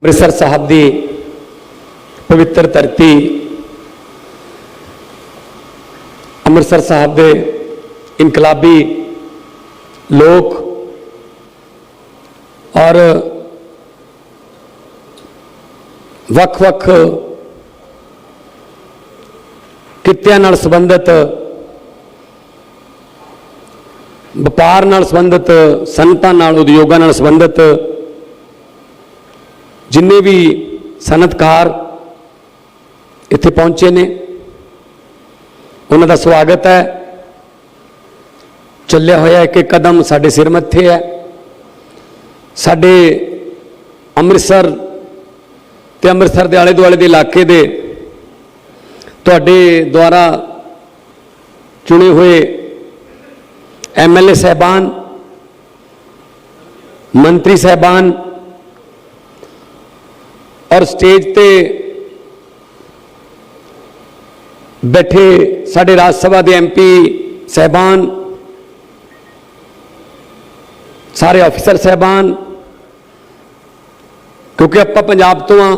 ਅੰਮ੍ਰਿਤਸਰ ਸਾਹਿਬ ਦੀ ਪਵਿੱਤਰ ਧਰਤੀ ਅੰਮ੍ਰਿਤਸਰ ਸਾਹਿਬ ਦੇ ਇਨਕਲਾਬੀ ਲੋਕ और ਵੱਖ-ਵੱਖ ਕਿੱਤਿਆਂ ਨਾਲ ਸੰਬੰਧਿਤ ਵਪਾਰ ਨਾਲ ਸੰਬੰਧਿਤ ਸਨਅਤਾਂ ਨਾਲ ਉਦਯੋਗਾਂ ਨਾਲ ਸੰਬੰਧਿਤ जिन्ने भी सनअतकार इत्थे पहुंचे ने उन्हां दा स्वागत है। चलिया होया एक कदम साडे सिर मत्थे है। साडे अमृतसर ते अमृतसर दे आले दुआले दे इलाके दे तुहाडे द्वारा चुने हुए MLA साहबान, मंत्री साहबान और स्टेज पे बैठे साढ़े राज्यसभा के MP साहबान, सारे ऑफिसर साहबान, क्योंकि आप पंजाब तो हाँ,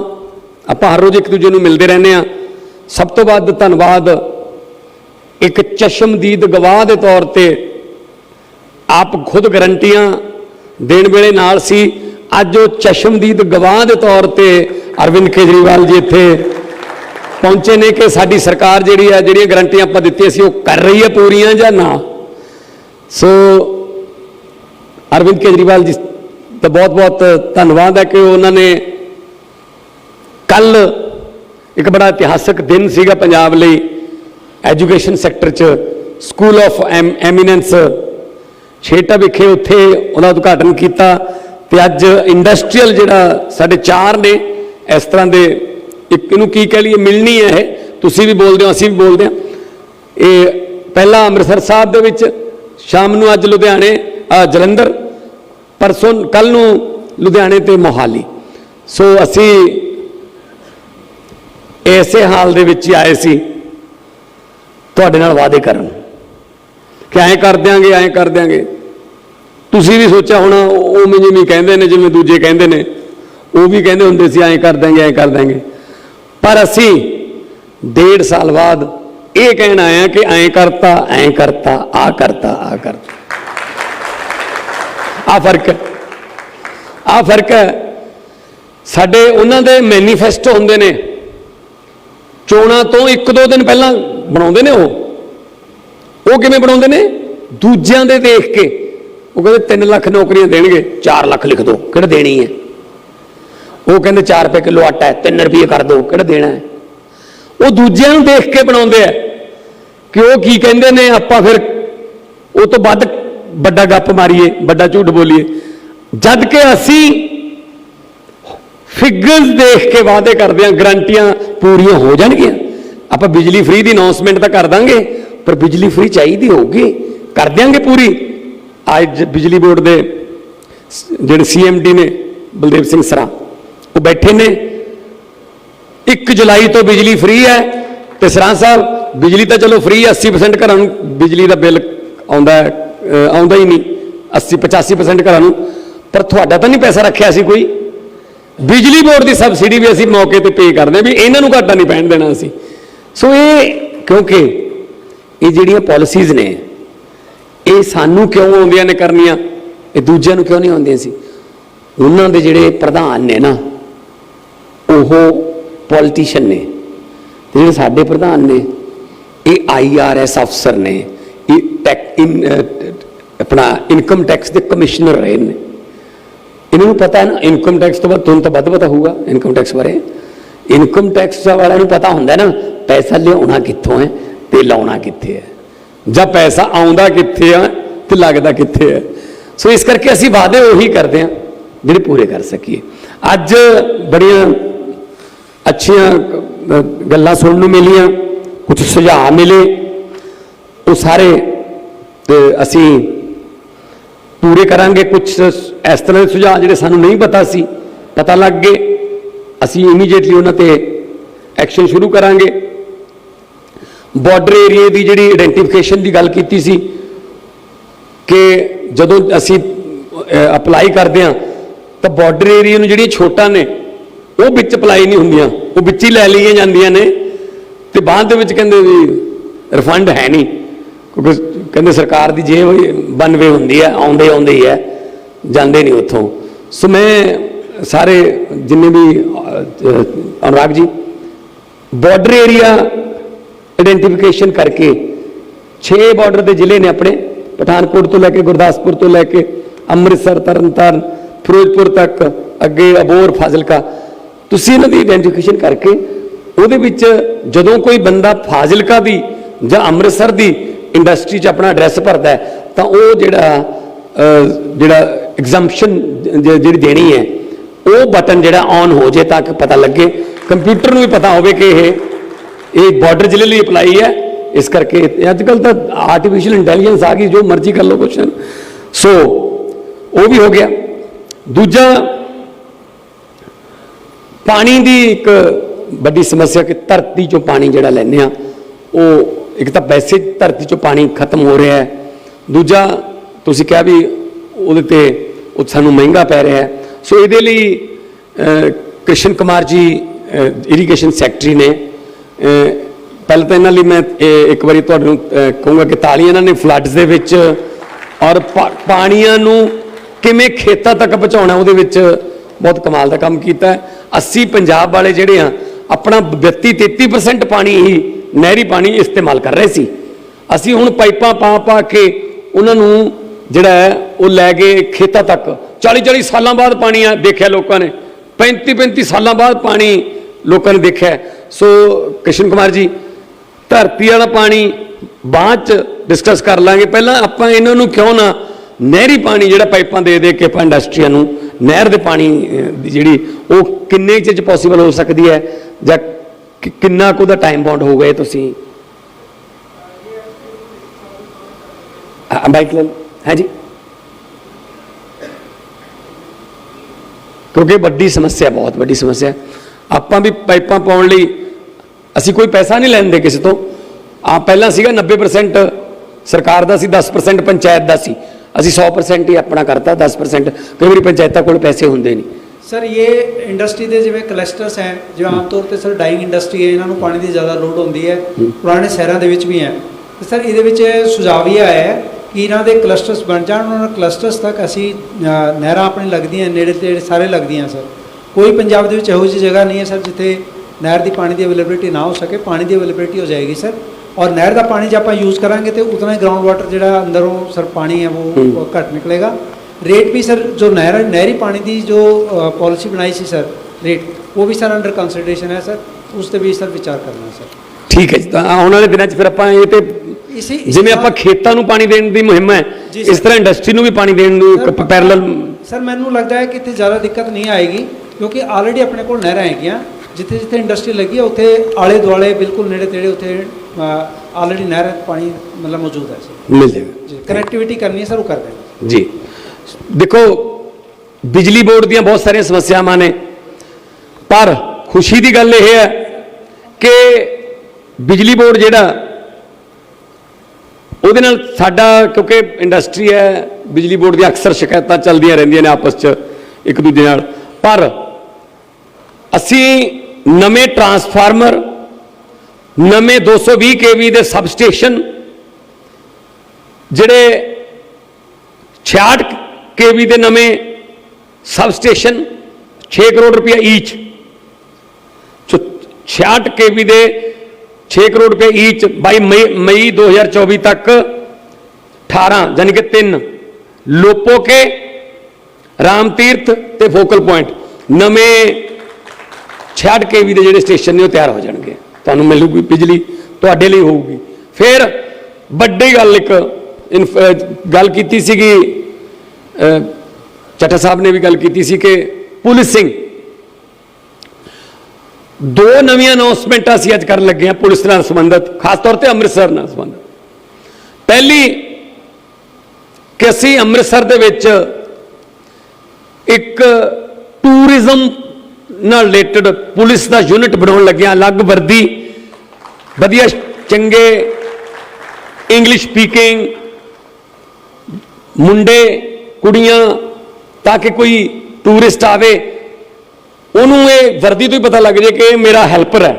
आप हर रोज़ एक दूजे को मिलते रहने हैं। सब तो वध धन्यवाद एक चश्मदीद गवाह के तौर पर आप खुद गारंटियां देने वेले नाल सी। अज वो चश्मदीद गवाह के तौर पर अरविंद केजरीवाल जी इत्थे पहुंचे ने कि साडी सरकार जिहड़ी है जिहड़ियां गारंटियां आपां दित्तियां सी वो कर रही है पूरियां जां ना। सो अरविंद केजरीवाल जी तो बहुत बहुत धन्यवाद है कि उन्होंने कल एक बड़ा इतिहासक दिन सीगा पंजाब लई, एजुकेशन सैक्टर च स्कूल ऑफ एमीनेंस छेटा विखे उत्थे उहदा उद्घाटन किया। तो अज इंडस्ट्रीयल जिहड़ा साडे 4 ने इस तरह के एक इनू की कह लीए मिलनी है, तुसी भी बोलते हो असीं भी बोलते हैं। ये पहला अमृतसर साहब दे विच, शाम नूं अज लुधियाने जलंधर, परसों कल नूं लुधियाने ते मोहाली। सो असी ऐसे हाल दे विच आए सी तुहाडे नाल वादे करन कि ऐं कर देंगे ऐं कर देंगे। तुसी भी सोचा होना उवें जिवें कहंदे ने, जिवें दूजे कहंदे ने, वो भी कहंदे हुंदे सी ऐं कर देंगे ऐं कर देंगे। पर असी 1.5 साल बाद ये कहना आया कि ऐं करता ऐं करता आ करता आ करता। आ फर्क है, आ फर्क है। साडे उन्हां दे मैनीफेस्टो हुंदे ने, चोणां तो 1-2 दिन पहलां बनाउंदे ने। वो किवें बनाउंदे ने? दूजियां दे देख के वो कहते 3 लाख नौकरियां देंगे, 4 लाख लिख दो, किहड़ा देनी है। वो कहते 4 रुपए किलो आटा है, 3 रुपये कर दो, किहड़ा देना है। वो दूजियां नूं देख के बनाउंदे है कि वो की कहंदे ने, आपां फिर वो तो वध बड़ा गप मारीए, बड़ा झूठ बोलीए। जद के असी फिगर्स देख के वादे करते हैं, गारंटियां पूरियां हो जाएगियां। आपां बिजली फ्री की अनाउंसमेंट तो कर देंगे, पर बिजली फ्री चाहिए होगी, कर देंगे पूरी। आज बिजली बोर्ड के जिहड़े CMD ने बलदेव सिंह सरा वो बैठे ने, 1 जुलाई तो बिजली फ्री है। तो सरा साहब बिजली तो चलो फ्री है, 80% घरों बिजली का बिल आउंदा ही नहीं, 80-85% घरों, पर तुहाडा तो नहीं पैसा रखिया सी कोई। बिजली बोर्ड की सबसिडी भी असी मौके पर पे करते भी इन्हों घाटा नहीं पैन देना असी। सो ये क्योंकि ये जिहड़ियां पॉलिसीज़ ने ये सानू क्यों आउंदियां ने करनियां, ये दूजियां नू क्यों नहीं आउंदियां सी। उन्हां दे जिहड़े प्रधान ने ना वो पॉलिटिशियन ने, जिहड़े साडे प्रधान ने ये IRS अफसर ने, ये अपना इनकम टैक्स के कमिश्नर रहे ने। इन्होंने पता है ना इनकम टैक्स तो बाद तुहानूं तो वध पता होगा इनकम टैक्स बारे। इनकम टैक्स वालियां नूं पता हुंदा ना पैसा लियाउणा कित्थों है ते लाउणा कित्थे है, जब पैसा आउंदा कित्थे है तो लगदा कित्थे है। सो इस करके असी वादे उही करते हैं जिहड़े पूरे कर सकीए। अज बड़ियां अच्छियां गल्लां सुनने नूं मिलियां, कुछ सुझाव मिले, वो सारे असी पूरे करांगे। कुछ इस तरह के सुझाव जिहड़े सानूं नहीं पता सी, पता लग गए, असी इमीडिएटली उन्हां ते एक्शन शुरू करांगे। बॉर्डर एरिए की जिहड़ी आइडेंटिफिकेशन की गल कीती सी कि जदों असी अपलाई करते हैं तो बॉर्डर एरिए में जिहड़ियां छोटां ने ਉਹ ਵਿੱਚ ਅਪਲਾਈ ਨਹੀਂ ਹੁੰਦੀਆਂ, ਉਹ ਵਿੱਚ ਹੀ ਲੈ ਲਈਆਂ ਜਾਂਦੀਆਂ ਨੇ ਤੇ ਬਾਅਦ ਦੇ ਵਿੱਚ ਕਹਿੰਦੇ ਵੀ ਰਿਫੰਡ ਹੈ ਨਹੀਂ, ਕਿਉਂਕਿ ਕਹਿੰਦੇ ਸਰਕਾਰ ਦੀ ਜੇਬ 92 ਹੁੰਦੀ ਹੈ, ਆਉਂਦੇ ਆਉਂਦੇ ਹੀ ਹੈ, ਜਾਂਦੇ ਨਹੀਂ ਉੱਥੋਂ। ਸੋ ਮੈਂ ਸਾਰੇ ਜਿੰਨੇ ਵੀ Anurag ji border area identification ਕਰਕੇ 6 ਬਾਰਡਰ ਦੇ ਜ਼ਿਲ੍ਹੇ ਨੇ ਆਪਣੇ, ਪਠਾਨਕੋਟ ਤੋਂ ਲੈ ਕੇ ਗੁਰਦਾਸਪੁਰ ਤੋਂ ਲੈ ਕੇ ਅੰਮ੍ਰਿਤਸਰ, ਤਰਨਤਾਰਨ, ਫਿਰੋਜ਼ਪੁਰ ਤੱਕ, ਅੱਗੇ ਅਬੋਹਰ, ਫਾਜ਼ਿਲਕਾ, ਤੁਸੀਂ ਇਹਨਾਂ ਦੀ ਆਇਡੈਂਟੀਫਿਕੇਸ਼ਨ ਕਰਕੇ ਉਹਦੇ ਵਿੱਚ ਜਦੋਂ ਕੋਈ ਬੰਦਾ ਫਾਜ਼ਿਲਕਾ ਦੀ ਜਾਂ ਅੰਮ੍ਰਿਤਸਰ ਦੀ ਇੰਡਸਟਰੀ 'ਚ ਆਪਣਾ ਐਡਰੈਸ ਭਰਦਾ ਹੈ ਤਾਂ ਉਹ ਜਿਹੜਾ ਐਗਜ਼ੰਪਸ਼ਨ ਜਿਹੜੀ ਦੇਣੀ ਹੈ ਉਹ ਬਟਨ ਜਿਹੜਾ ਔਨ ਹੋ ਜੇ ਤਾਂ ਕਿ ਪਤਾ ਲੱਗੇ, ਕੰਪਿਊਟਰ ਨੂੰ ਵੀ ਪਤਾ ਹੋਵੇ ਕਿ ਇਹ ਬਾਰਡਰ ਜ਼ਿਲ੍ਹੇ ਲਈ ਅਪਲਾਈ ਹੈ। ਇਸ ਕਰਕੇ ਅੱਜ ਕੱਲ੍ਹ ਤਾਂ ਆਰਟੀਫਿਸ਼ੀਅਲ ਇੰਟੈਲੀਜੈਂਸ ਆ ਗਈ, ਜੋ ਮਰਜ਼ੀ ਕਰ ਲਓ ਕੁਐਸਚਨ। ਸੋ ਉਹ ਵੀ ਹੋ ਗਿਆ। ਦੂਜਾ, ਪਾਣੀ ਦੀ ਇੱਕ ਵੱਡੀ ਸਮੱਸਿਆ ਕਿ ਧਰਤੀ 'ਚੋਂ ਪਾਣੀ ਜਿਹੜਾ ਲੈਂਦੇ ਆ ਉਹ ਇੱਕ ਤਾਂ ਵੈਸੇ ਧਰਤੀ 'ਚੋਂ ਪਾਣੀ ਖਤਮ ਹੋ ਰਿਹਾ ਹੈ, ਦੂਜਾ ਤੁਸੀਂ ਕਿਹਾ ਵੀ ਉਹਦੇ 'ਤੇ ਉਹ ਸਾਨੂੰ ਮਹਿੰਗਾ ਪੈ ਰਿਹਾ ਹੈ। ਸੋ ਇਹਦੇ ਲਈ ਕ੍ਰਿਸ਼ਨ ਕੁਮਾਰ ਜੀ ਇਰੀਗੇਸ਼ਨ ਸੈਕਟਰੀ ਨੇ, ਪਹਿਲਾਂ ਤਾਂ ਇਹਨਾਂ ਲਈ ਮੈਂ ਇੱਕ ਵਾਰੀ ਤੁਹਾਨੂੰ ਕਹੂੰਗਾ ਕਿ ਤਾਲੀਆਂ ਇਹਨਾਂ ਨੇ ਫਲੱਡਸ ਦੇ ਵਿੱਚ ਔਰ ਪਾਣੀਆਂ ਨੂੰ ਕਿਵੇਂ ਖੇਤਾਂ ਤੱਕ ਪਹੁੰਚਾਉਣਾ ਉਹਦੇ ਵਿੱਚ ਬਹੁਤ ਕਮਾਲ ਦਾ ਕੰਮ ਕੀਤਾ ਹੈ। 80 ਪੰਜਾਬ ਵਾਲੇ ਜਿਹੜੇ ਆ ਆਪਣਾ 32-33% ਪਾਣੀ ਹੀ ਨਹਿਰੀ ਪਾਣੀ ਇਸਤੇਮਾਲ ਕਰ ਰਹੇ ਸੀ, ਅਸੀਂ ਹੁਣ ਪਾਈਪਾਂ ਪਾ ਕੇ ਉਹਨਾਂ ਨੂੰ ਜਿਹੜਾ ਹੈ ਉਹ ਲੈ ਕੇ ਖੇਤਾਂ ਤੱਕ 40-40 ਸਾਲਾਂ ਬਾਅਦ ਪਾਣੀ ਦੇਖਿਆ ਲੋਕਾਂ ਨੇ, 35-35 ਸਾਲਾਂ ਬਾਅਦ ਪਾਣੀ ਲੋਕਾਂ ਨੇ ਦੇਖਿਆ। ਸੋ ਕ੍ਰਿਸ਼ਨ ਕੁਮਾਰ ਜੀ, ਧਰਤੀ ਵਾਲਾ ਪਾਣੀ ਬਾਅਦ 'ਚ ਡਿਸਕਸ ਕਰ ਲਾਂਗੇ, ਪਹਿਲਾਂ ਆਪਾਂ ਇਹਨਾਂ ਨੂੰ ਕਿਉਂ ਨਾ ਨਹਿਰੀ ਪਾਣੀ ਜਿਹੜਾ ਪਾਈਪਾਂ ਦੇ ਕੇ ਆਪਾਂ ਇੰਡਸਟਰੀਆਂ ਨੂੰ ਨਹਿਰ ਦੇ ਪਾਣੀ ਦੀ ਜਿਹੜੀ ਉਹ ਕਿੰਨੇ ਚਿਰ 'ਚ ਪੋਸੀਬਲ ਹੋ ਸਕਦੀ ਹੈ ਜਾਂ ਕਿੰਨਾ ਕੁ ਦਾ ਟਾਈਮ ਬਾਉਂਡ ਹੋ ਗਏ ਤੁਸੀਂ ਬਾਈਕ ਲੈ ਹੈ ਜੀ, ਕਿਉਂਕਿ ਵੱਡੀ ਸਮੱਸਿਆ, ਬਹੁਤ ਵੱਡੀ ਸਮੱਸਿਆ। ਆਪਾਂ ਵੀ ਪਾਈਪਾਂ ਪਾਉਣ ਲਈ ਅਸੀਂ ਕੋਈ ਪੈਸਾ ਨਹੀਂ ਲੈਂਦੇ ਕਿਸੇ ਤੋਂ। ਪਹਿਲਾਂ ਸੀਗਾ 90% ਸਰਕਾਰ ਦਾ ਸੀ, 10% ਪੰਚਾਇਤ ਦਾ ਸੀ, ਅਸੀਂ 100% ਹੀ ਆਪਣਾ ਕਰਤਾ, 10% ਕਈ ਵਾਰੀ ਪੰਚਾਇਤਾਂ ਕੋਲ ਪੈਸੇ ਹੁੰਦੇ ਨਹੀਂ। ਸਰ ਇਹ ਇੰਡਸਟਰੀ ਦੇ ਜਿਵੇਂ ਕਲਸਟਰਸ ਹੈ, ਜਿਵੇਂ ਆਮ ਤੌਰ ਤੇ ਸਰ ਡਾਈਂਗ ਇੰਡਸਟਰੀ ਹੈ, ਇਹਨਾਂ ਨੂੰ ਪਾਣੀ ਦੀ ਜ਼ਿਆਦਾ ਲੋੜ ਹੁੰਦੀ ਹੈ, ਪੁਰਾਣੇ ਸ਼ਹਿਰਾਂ ਦੇ ਵਿੱਚ ਵੀ ਹੈ। ਤੇ ਸਰ ਇਹਦੇ ਵਿੱਚ ਸੁਝਾਅ ਵੀ ਆਇਆ ਹੈ ਕਿ ਇਹਨਾਂ ਦੇ ਕਲਸਟਰਸ ਬਣ ਜਾਣ, ਉਹਨਾਂ ਕਲਸਟਰਸ ਤੱਕ ਅਸੀਂ ਨਹਿਰਾਂ ਆਪਣੀ ਲੱਗਦੀਆਂ ਨੇੜੇ ਤੇੜੇ ਸਾਰੇ ਲੱਗਦੀਆਂ। ਸਰ ਕੋਈ ਪੰਜਾਬ ਦੇ ਵਿੱਚ ਇਹੋ ਜਿਹੀ ਜਗ੍ਹਾ ਨਹੀਂ ਹੈ ਸਰ ਜਿੱਥੇ ਨਹਿਰ ਦੀ ਪਾਣੀ ਦੀ ਅਵੇਲੇਬਿਲਿਟੀ ਨਾ ਹੋ ਸਕੇ, ਪਾਣੀ ਦੀ ਅਵੇਲੇਬਿਲਿਟੀ ਹੋ ਜਾਏਗੀ ਸਰ। ਔਰ ਨਹਿਰ ਦਾ ਪਾਣੀ ਜੇ ਆਪਾਂ ਯੂਜ਼ ਕਰਾਂਗੇ ਤਾਂ ਉਤਨਾ ਹੀ ਗਰਾਊਂਡ ਵਾਟਰ ਜਿਹੜਾ ਅੰਦਰੋਂ ਸਰ ਪਾਣੀ ਹੈ ਉਹ ਘੱਟ ਨਿਕਲੇਗਾ। रेट भी सर जो नहरी पानी की जो पॉलिसी बनाई सी सर रेट वो भी सर अंडर कंसिडरेशन है सर, उस पर भी सर विचार करना है सर। ठीक है जी, आने वाले दिनों फिर ਆਪਾਂ ਇਹ ਤੇ ਜਿਵੇਂ ਆਪਾਂ ਖੇਤਾਂ ਨੂੰ ਪਾਣੀ ਦੇਣ ਦੀ ਮੁਹਿੰਮ ਹੈ ਇਸ ਤਰ੍ਹਾਂ ਇੰਡਸਟਰੀ ਨੂੰ ਵੀ ਪਾਣੀ ਦੇਣ ਨੂੰ ਪੈਰਲਲ। ਸਰ ਮੈਨੂੰ ਲੱਗਦਾ ਹੈ ਕਿ ਇੱਥੇ ਜ਼ਿਆਦਾ ਦਿੱਕਤ ਨਹੀਂ ਆਏਗੀ ਕਿਉਂਕਿ ਆਲਰੇਡੀ ਆਪਣੇ ਕੋਲ ਨਹਿਰਾਂ ਹੈਗੀਆਂ, ਜਿੱਥੇ ਜਿੱਥੇ ਇੰਡਸਟਰੀ ਲੱਗੀ ਹੈ ਉੱਥੇ ਆਲੇ ਦੁਆਲੇ ਬਿਲਕੁਲ ਨੇੜੇ ਤੇੜੇ ਉੱਥੇ ਆਲਰੇਡੀ ਨਹਿਰ ਪਾਣੀ ਮਤਲਬ ਮੌਜੂਦ ਹੈ ਸਰ, ਮਿਲ ਜਾਏਗਾ ਜੀ। ਕਨੈਕਟੀਵਿਟੀ ਕਰਨੀ ਹੈ ਸਰ, ਉਹ ਕਰ ਦੇंगे ਜੀ। देखो बिजली बोर्ड ਦੀਆਂ ਬਹੁਤ ਸਾਰੀਆਂ ਸਮੱਸਿਆਵਾਂ ਨੇ, ਪਰ ਖੁਸ਼ੀ ਦੀ ਗੱਲ ਇਹ ਹੈ ਕਿ ਬਿਜਲੀ ਬੋਰਡ ਜਿਹੜਾ ਉਹਦੇ ਨਾਲ ਸਾਡਾ, ਕਿਉਂਕਿ ਇੰਡਸਟਰੀ ਹੈ, ਬਿਜਲੀ ਬੋਰਡ ਦੀਆਂ ਅਕਸਰ ਸ਼ਿਕਾਇਤਾਂ ਚੱਲਦੀਆਂ ਰਹਿੰਦੀਆਂ ਨੇ ਆਪਸ 'ਚ ਇੱਕ ਦੂਜੇ ਨਾਲ, ਪਰ ਅਸੀਂ ਨਵੇਂ ਟਰਾਂਸਫਾਰਮਰ, ਨਵੇਂ 220 kV ਦੇ ਸਬ ਸਟੇਸ਼ਨ, ਜਿਹੜੇ 66 kV ਦੇ ਨਵੇਂ ਸਬ ਸਟੇਸ਼ਨ 6 ਕਰੋੜ ਰੁਪਏ ਈਚ, 66 kV ਦੇ 6 ਕਰੋੜ ਰੁਪਏ ਈਚ ਬਾਈ ਮਈ 2024 ਤੱਕ 18 ਯਾਨੀ ਕਿ 3 ਲੋਪੋਕੇ, ਰਾਮ ਤੀਰਥ ਤੇ ਫੋਕਲ ਪੁਆਇੰਟ ਨਵੇਂ 66 kV ਦੇ ਜਿਹੜੇ ਸਟੇਸ਼ਨ ਨੇ ਉਹ ਤਿਆਰ ਹੋ ਜਾਣਗੇ, ਤੁਹਾਨੂੰ ਮਿਲੂਗੀ ਬਿਜਲੀ, ਤੁਹਾਡੇ ਲਈ ਹੋਊਗੀ। ਫਿਰ ਵੱਡੀ ਗੱਲ ਇੱਕ ਗੱਲ ਕੀਤੀ ਸੀਗੀ, ਚੱਟਾ ਸਾਹਿਬ ਨੇ ਵੀ ਗੱਲ ਕੀਤੀ ਸੀ ਕਿ ਪੁਲਿਸਿੰਗ, 2 ਨਵੀਆਂ ਅਨਾਉਂਸਮੈਂਟਾਂ ਅਸੀਂ ਅੱਜ ਕਰਨ ਲੱਗੇ ਹਾਂ ਪੁਲਿਸ ਨਾਲ ਸੰਬੰਧਿਤ, ਖਾਸ ਤੌਰ ਤੇ ਅੰਮ੍ਰਿਤਸਰ ਨਾਲ ਸੰਬੰਧਿਤ। ਪਹਿਲੀ ਕਿ ਅਸੀਂ ਅੰਮ੍ਰਿਤਸਰ ਦੇ ਵਿੱਚ ਇੱਕ ਟੂਰਿਜ਼ਮ ਨਾਲ ਰਿਲੇਟਡ ਪੁਲਿਸ ਦਾ ਯੂਨਿਟ ਬਣਾਉਣ ਲੱਗੇ ਹਾਂ, ਅਲੱਗ ਵਰਦੀ, ਵਧੀਆ ਚੰਗੇ ਇੰਗਲਿਸ਼ ਸਪੀਕਿੰਗ ਮੁੰਡੇ ਕੁੜੀਆਂ, ਤਾਂ ਕਿ ਕੋਈ ਟੂਰਿਸਟ ਆਵੇ ਉਹਨੂੰ ਇਹ ਵਰਦੀ ਤੋਂ ਹੀ ਪਤਾ ਲੱਗ ਜੇ ਕਿ ਇਹ ਮੇਰਾ ਹੈਲਪਰ ਹੈ,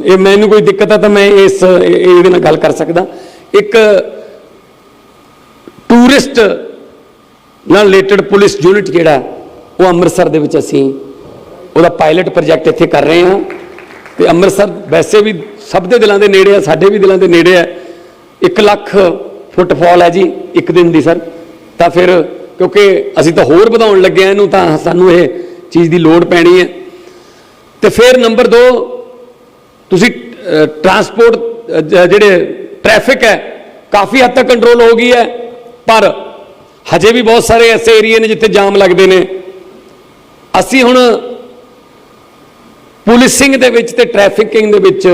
ਇਹ ਮੈਨੂੰ ਕੋਈ ਦਿੱਕਤ ਹੈ ਤਾਂ ਮੈਂ ਇਹਦੇ ਨਾਲ ਗੱਲ ਕਰ ਸਕਦਾ। ਇੱਕ ਟੂਰਿਸਟ ਨਾਲ ਰਿਲੇਟਡ ਪੁਲਿਸ ਯੂਨਿਟ ਜਿਹੜਾ ਉਹ ਅੰਮ੍ਰਿਤਸਰ ਦੇ ਵਿੱਚ ਅਸੀਂ ਉਹਦਾ ਪਾਇਲਟ ਪ੍ਰੋਜੈਕਟ ਇੱਥੇ ਕਰ ਰਹੇ ਹਾਂ। ਤੇ ਅੰਮ੍ਰਿਤਸਰ ਵੈਸੇ ਵੀ ਸਭ ਦੇ ਦਿਲਾਂ ਦੇ ਨੇੜੇ ਆ, ਸਾਡੇ ਵੀ ਦਿਲਾਂ ਦੇ ਨੇੜੇ ਹੈ। 1 ਲੱਖ ਫੁੱਟਫਾਲ ਹੈ ਜੀ ਇੱਕ ਦਿਨ ਦੀ ਸਰ। ਤਾਂ ਫਿਰ ਕਿਉਂਕਿ ਅਸੀਂ ਤਾਂ ਹੋਰ ਵਧਾਉਣ ਲੱਗੇ ਆ ਇਹਨੂੰ, ਤਾਂ ਸਾਨੂੰ ਇਹ ਚੀਜ਼ ਦੀ ਲੋੜ ਪੈਣੀ ਹੈ। ਤੇ ਫਿਰ ਨੰਬਰ 2, ਤੁਸੀਂ ਟਰਾਂਸਪੋਰਟ ਜਿਹੜੇ ਟ੍ਰੈਫਿਕ ਹੈ ਕਾਫੀ ਹੱਦ ਤੱਕ ਕੰਟਰੋਲ ਹੋ ਗਈ ਹੈ, ਪਰ ਹਜੇ ਵੀ ਬਹੁਤ ਸਾਰੇ ਐਸੇ ਏਰੀਏ ਨੇ ਜਿੱਥੇ ਜਾਮ ਲੱਗਦੇ ਨੇ। ਅਸੀਂ ਹੁਣ ਪੁਲਿਸਿੰਗ ਦੇ ਵਿੱਚ ਤੇ ਟ੍ਰੈਫਿਕਿੰਗ ਦੇ ਵਿੱਚ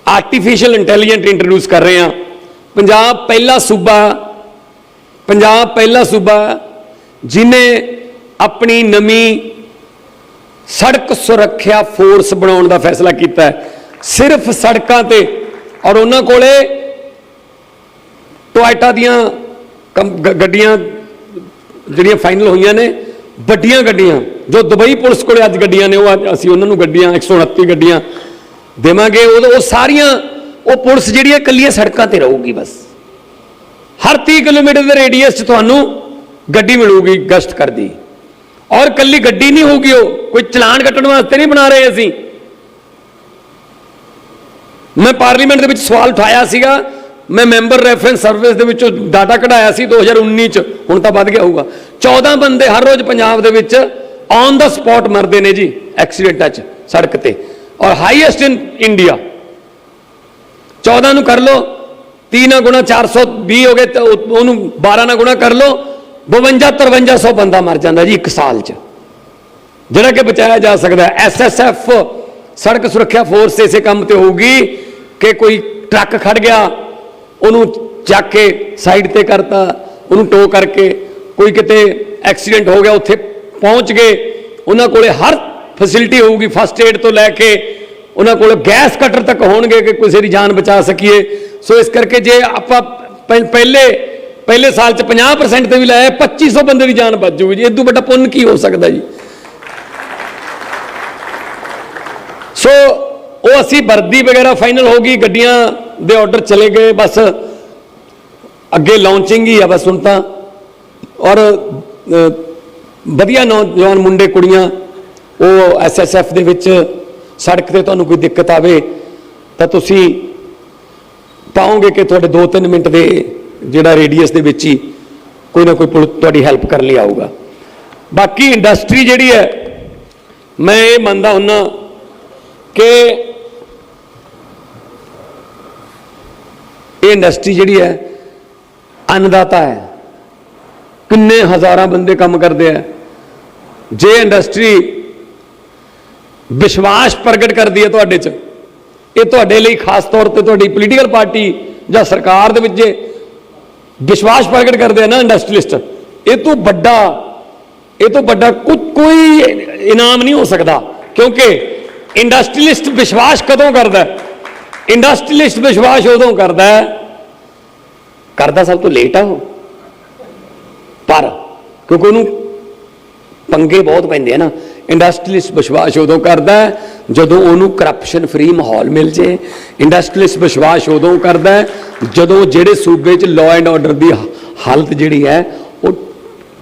ਆਰਟੀਫੀਸ਼ੀਅਲ ਇੰਟੈਲੀਜੈਂਟ ਇੰਟਰੋਡਿਊਸ ਕਰ ਰਹੇ ਹਾਂ। ਪੰਜਾਬ ਪਹਿਲਾ ਸੂਬਾ ਜਿਹਨੇ ਆਪਣੀ ਨਵੀਂ ਸੜਕ ਸੁਰੱਖਿਆ ਫੋਰਸ ਬਣਾਉਣ ਦਾ ਫੈਸਲਾ ਕੀਤਾ ਹੈ, ਸਿਰਫ ਸੜਕਾਂ ਤੇ। ਔਰ ਉਹਨਾਂ ਕੋਲੇ ਟੋਇਟਾ ਦੀਆਂ ਗੱਡੀਆਂ ਜਿਹੜੀਆਂ ਫਾਈਨਲ ਹੋਈਆਂ ਨੇ, ਵੱਡੀਆਂ ਗੱਡੀਆਂ ਜੋ ਦੁਬਈ ਪੁਲਿਸ ਕੋਲੇ ਅੱਜ ਗੱਡੀਆਂ ਨੇ, ਉਹ ਅਸੀਂ ਉਹਨਾਂ ਨੂੰ ਗੱਡੀਆਂ 129 ਗੱਡੀਆਂ ਦੇਵਾਂਗੇ। ਉਹ ਸਾਰੀਆਂ ਉਹ ਪੁਲਿਸ ਜਿਹੜੀ ਹੈ ਇਕੱਲੀਆਂ ਸੜਕਾਂ ਤੇ ਰਹੂਗੀ। ਬਸ ਹਰ 30 ਕਿਲੋਮੀਟਰ ਦੇ ਰੇਡੀਅਸ 'ਚ ਤੁਹਾਨੂੰ ਗੱਡੀ ਮਿਲੂਗੀ ਗਸ਼ਤ ਕਰਦੀ। ਔਰ ਇਕੱਲੀ ਗੱਡੀ ਨਹੀਂ ਹੋਊਗੀ, ਉਹ ਕੋਈ ਚਲਾਨ ਕੱਟਣ ਵਾਸਤੇ ਨਹੀਂ ਬਣਾ ਰਹੇ ਅਸੀਂ। ਮੈਂ ਪਾਰਲੀਮੈਂਟ ਦੇ ਵਿੱਚ ਸਵਾਲ ਉਠਾਇਆ ਸੀਗਾ, ਮੈਂ ਮੈਂਬਰ ਰੈਫਰੈਂਸ ਸਰਵਿਸ ਦੇ ਵਿੱਚੋਂ ਡਾਟਾ ਕਢਾਇਆ ਸੀ 2019 ਚ, ਹੁਣ ਤਾਂ ਵੱਧ ਗਿਆ ਹੋਊਗਾ। 14 ਬੰਦੇ ਹਰ ਰੋਜ਼ ਪੰਜਾਬ ਦੇ ਵਿੱਚ ਔਨ ਦਾ ਸਪੌਟ ਮਰਦੇ ਨੇ ਜੀ ਐਕਸੀਡੈਂਟਾਂ 'ਚ ਸੜਕ ਤੇ, ਔਰ ਹਾਈਐਸਟ ਇਨ ਇੰਡੀਆ। 14 ਨੂੰ ਕਰ ਲਓ, 3 ਨਾਲ ਗੁਣਾ 420 ਹੋ ਗਏ, ਤੇ ਉਹਨੂੰ 12 ਨਾਲ ਗੁਣਾ ਕਰ ਲਓ, 52-5300 ਬੰਦਾ ਮਰ ਜਾਂਦਾ ਜੀ ਇੱਕ ਸਾਲ 'ਚ, ਜਿਹੜਾ ਕਿ ਬਚਾਇਆ ਜਾ ਸਕਦਾ। SSF ਸੜਕ ਸੁਰੱਖਿਆ ਫੋਰਸ ਇਸੇ ਕੰਮ ਤੇ ਹੋਊਗੀ ਕਿ ਕੋਈ ਟਰੱਕ ਖੜ ਗਿਆ, ਉਹਨੂੰ ਚੱਕ ਕੇ ਸਾਈਡ ਤੇ ਕਰਤਾ, ਉਹਨੂੰ ਟੋ ਕਰਕੇ, ਕੋਈ ਕਿਤੇ ਐਕਸੀਡੈਂਟ ਹੋ ਗਿਆ ਉੱਥੇ ਪਹੁੰਚ ਗਏ, ਉਹਨਾਂ ਕੋਲੇ ਹਰ ਫੈਸਿਲਿਟੀ ਹੋਊਗੀ, ਫਸਟ ਏਡ ਤੋਂ ਲੈ ਕੇ ਉਹਨਾਂ ਕੋਲ ਗੈਸ ਕਟਰ ਤੱਕ ਹੋਣਗੇ ਕਿ ਕਿਸੇ ਦੀ ਜਾਨ ਬਚਾ ਸਕੀਏ। ਸੋ ਇਸ ਕਰਕੇ ਜੇ ਆਪਾਂ ਪਹਿਲੇ ਸਾਲ 'ਚ 50% ਤੇ ਵੀ ਲਾਇਆ, 2500 ਬੰਦੇ ਦੀ ਜਾਨ ਬਚ ਜੂਗੀ ਜੀ। ਇਹ ਤੋਂ ਵੱਡਾ ਪੁੰਨ ਕੀ ਹੋ ਸਕਦਾ ਜੀ। ਸੋ ਉਹ ਅਸੀਂ ਵਰਦੀ ਵਗੈਰਾ ਫਾਈਨਲ ਹੋ ਗਈ, ਗੱਡੀਆਂ ਦੇ ਆਰਡਰ ਚਲੇ ਗਏ, ਬਸ ਅੱਗੇ ਲਾਂਚਿੰਗ ਹੀ ਆ ਬਸ ਹੁਣ ਤਾਂ। ਔਰ ਵਧੀਆ ਨੌਜਵਾਨ ਮੁੰਡੇ ਕੁੜੀਆਂ ਉਹ SSF ਦੇ ਵਿੱਚ ਸੜਕ ਤੇ ਤੁਹਾਨੂੰ ਕੋਈ ਦਿੱਕਤ ਆਵੇ ਤਾਂ ਤੁਸੀਂ ਪਾਓਗੇ ਕਿ ਤੁਹਾਡੇ 2-3 ਮਿੰਟ ਦੇ ਜਿਹੜਾ ਰੇਡੀਅਸ ਦੇ ਵਿੱਚ ਹੀ ਕੋਈ ਨਾ ਕੋਈ ਪੁਲਿਸ ਤੁਹਾਡੀ ਹੈਲਪ ਕਰਨ ਲਈ ਆਊਗਾ। ਬਾਕੀ ਇੰਡਸਟਰੀ ਜਿਹੜੀ ਹੈ, ਮੈਂ ਇਹ ਮੰਨਦਾ ਹੁੰਦਾ ਕਿ ਇਹ ਇੰਡਸਟਰੀ ਜਿਹੜੀ ਹੈ ਅੰਨਦਾਤਾ ਹੈ, ਕਿੰਨੇ ਹਜ਼ਾਰਾਂ ਬੰਦੇ ਕੰਮ ਕਰਦੇ ਆ। ਜੇ ਇੰਡਸਟਰੀ ਵਿਸ਼ਵਾਸ ਪ੍ਰਗਟ ਕਰਦੀ ਹੈ ਤੁਹਾਡੇ 'ਚ, ਇਹ ਤੁਹਾਡੇ ਲਈ ਖਾਸ ਤੌਰ ਤੇ ਤੁਹਾਡੀ ਪੋਲੀਟੀਕਲ ਪਾਰਟੀ ਜਾਂ ਸਰਕਾਰ ਦੇ ਵਿੱਚ ਜੇ ਵਿਸ਼ਵਾਸ ਪ੍ਰਗਟ ਕਰਦੇ ਆ ਨਾ ਇੰਡਸਟਰੀਲਿਸਟ, ਇਹ ਤੋਂ ਵੱਡਾ ਕੋਈ ਇਨਾਮ ਨਹੀਂ ਹੋ ਸਕਦਾ। ਕਿਉਂਕਿ ਇੰਡਸਟਰੀਲਿਸਟ ਵਿਸ਼ਵਾਸ ਕਦੋਂ ਕਰਦਾ? ਇੰਡਸਟਰੀਲਿਸਟ ਵਿਸ਼ਵਾਸ ਉਦੋਂ ਕਰਦਾ ਸਭ ਤੋਂ ਲੇਟ ਆ ਉਹ, ਪਰ ਕਿਉਂਕਿ ਉਹਨੂੰ ਪੰਗੇ ਬਹੁਤ ਪੈਂਦੇ ਆ ਨਾ। ਇੰਡਸਟਰੀਲਿਸਟ ਵਿਸ਼ਵਾਸ ਉਦੋਂ ਕਰਦਾ ਜਦੋਂ ਉਹਨੂੰ ਕਰਪਸ਼ਨ ਫਰੀ ਮਾਹੌਲ ਮਿਲ ਜੇ। ਇੰਡਸਟਰੀਲਿਸਟ ਵਿਸ਼ਵਾਸ ਉਦੋਂ ਕਰਦਾ ਜਦੋਂ ਜਿਹੜੇ ਸੂਬੇ 'ਚ ਲਾਅ ਐਂਡ ਆਰਡਰ ਦੀ ਹਾਲਤ ਜਿਹੜੀ ਹੈ ਉਹ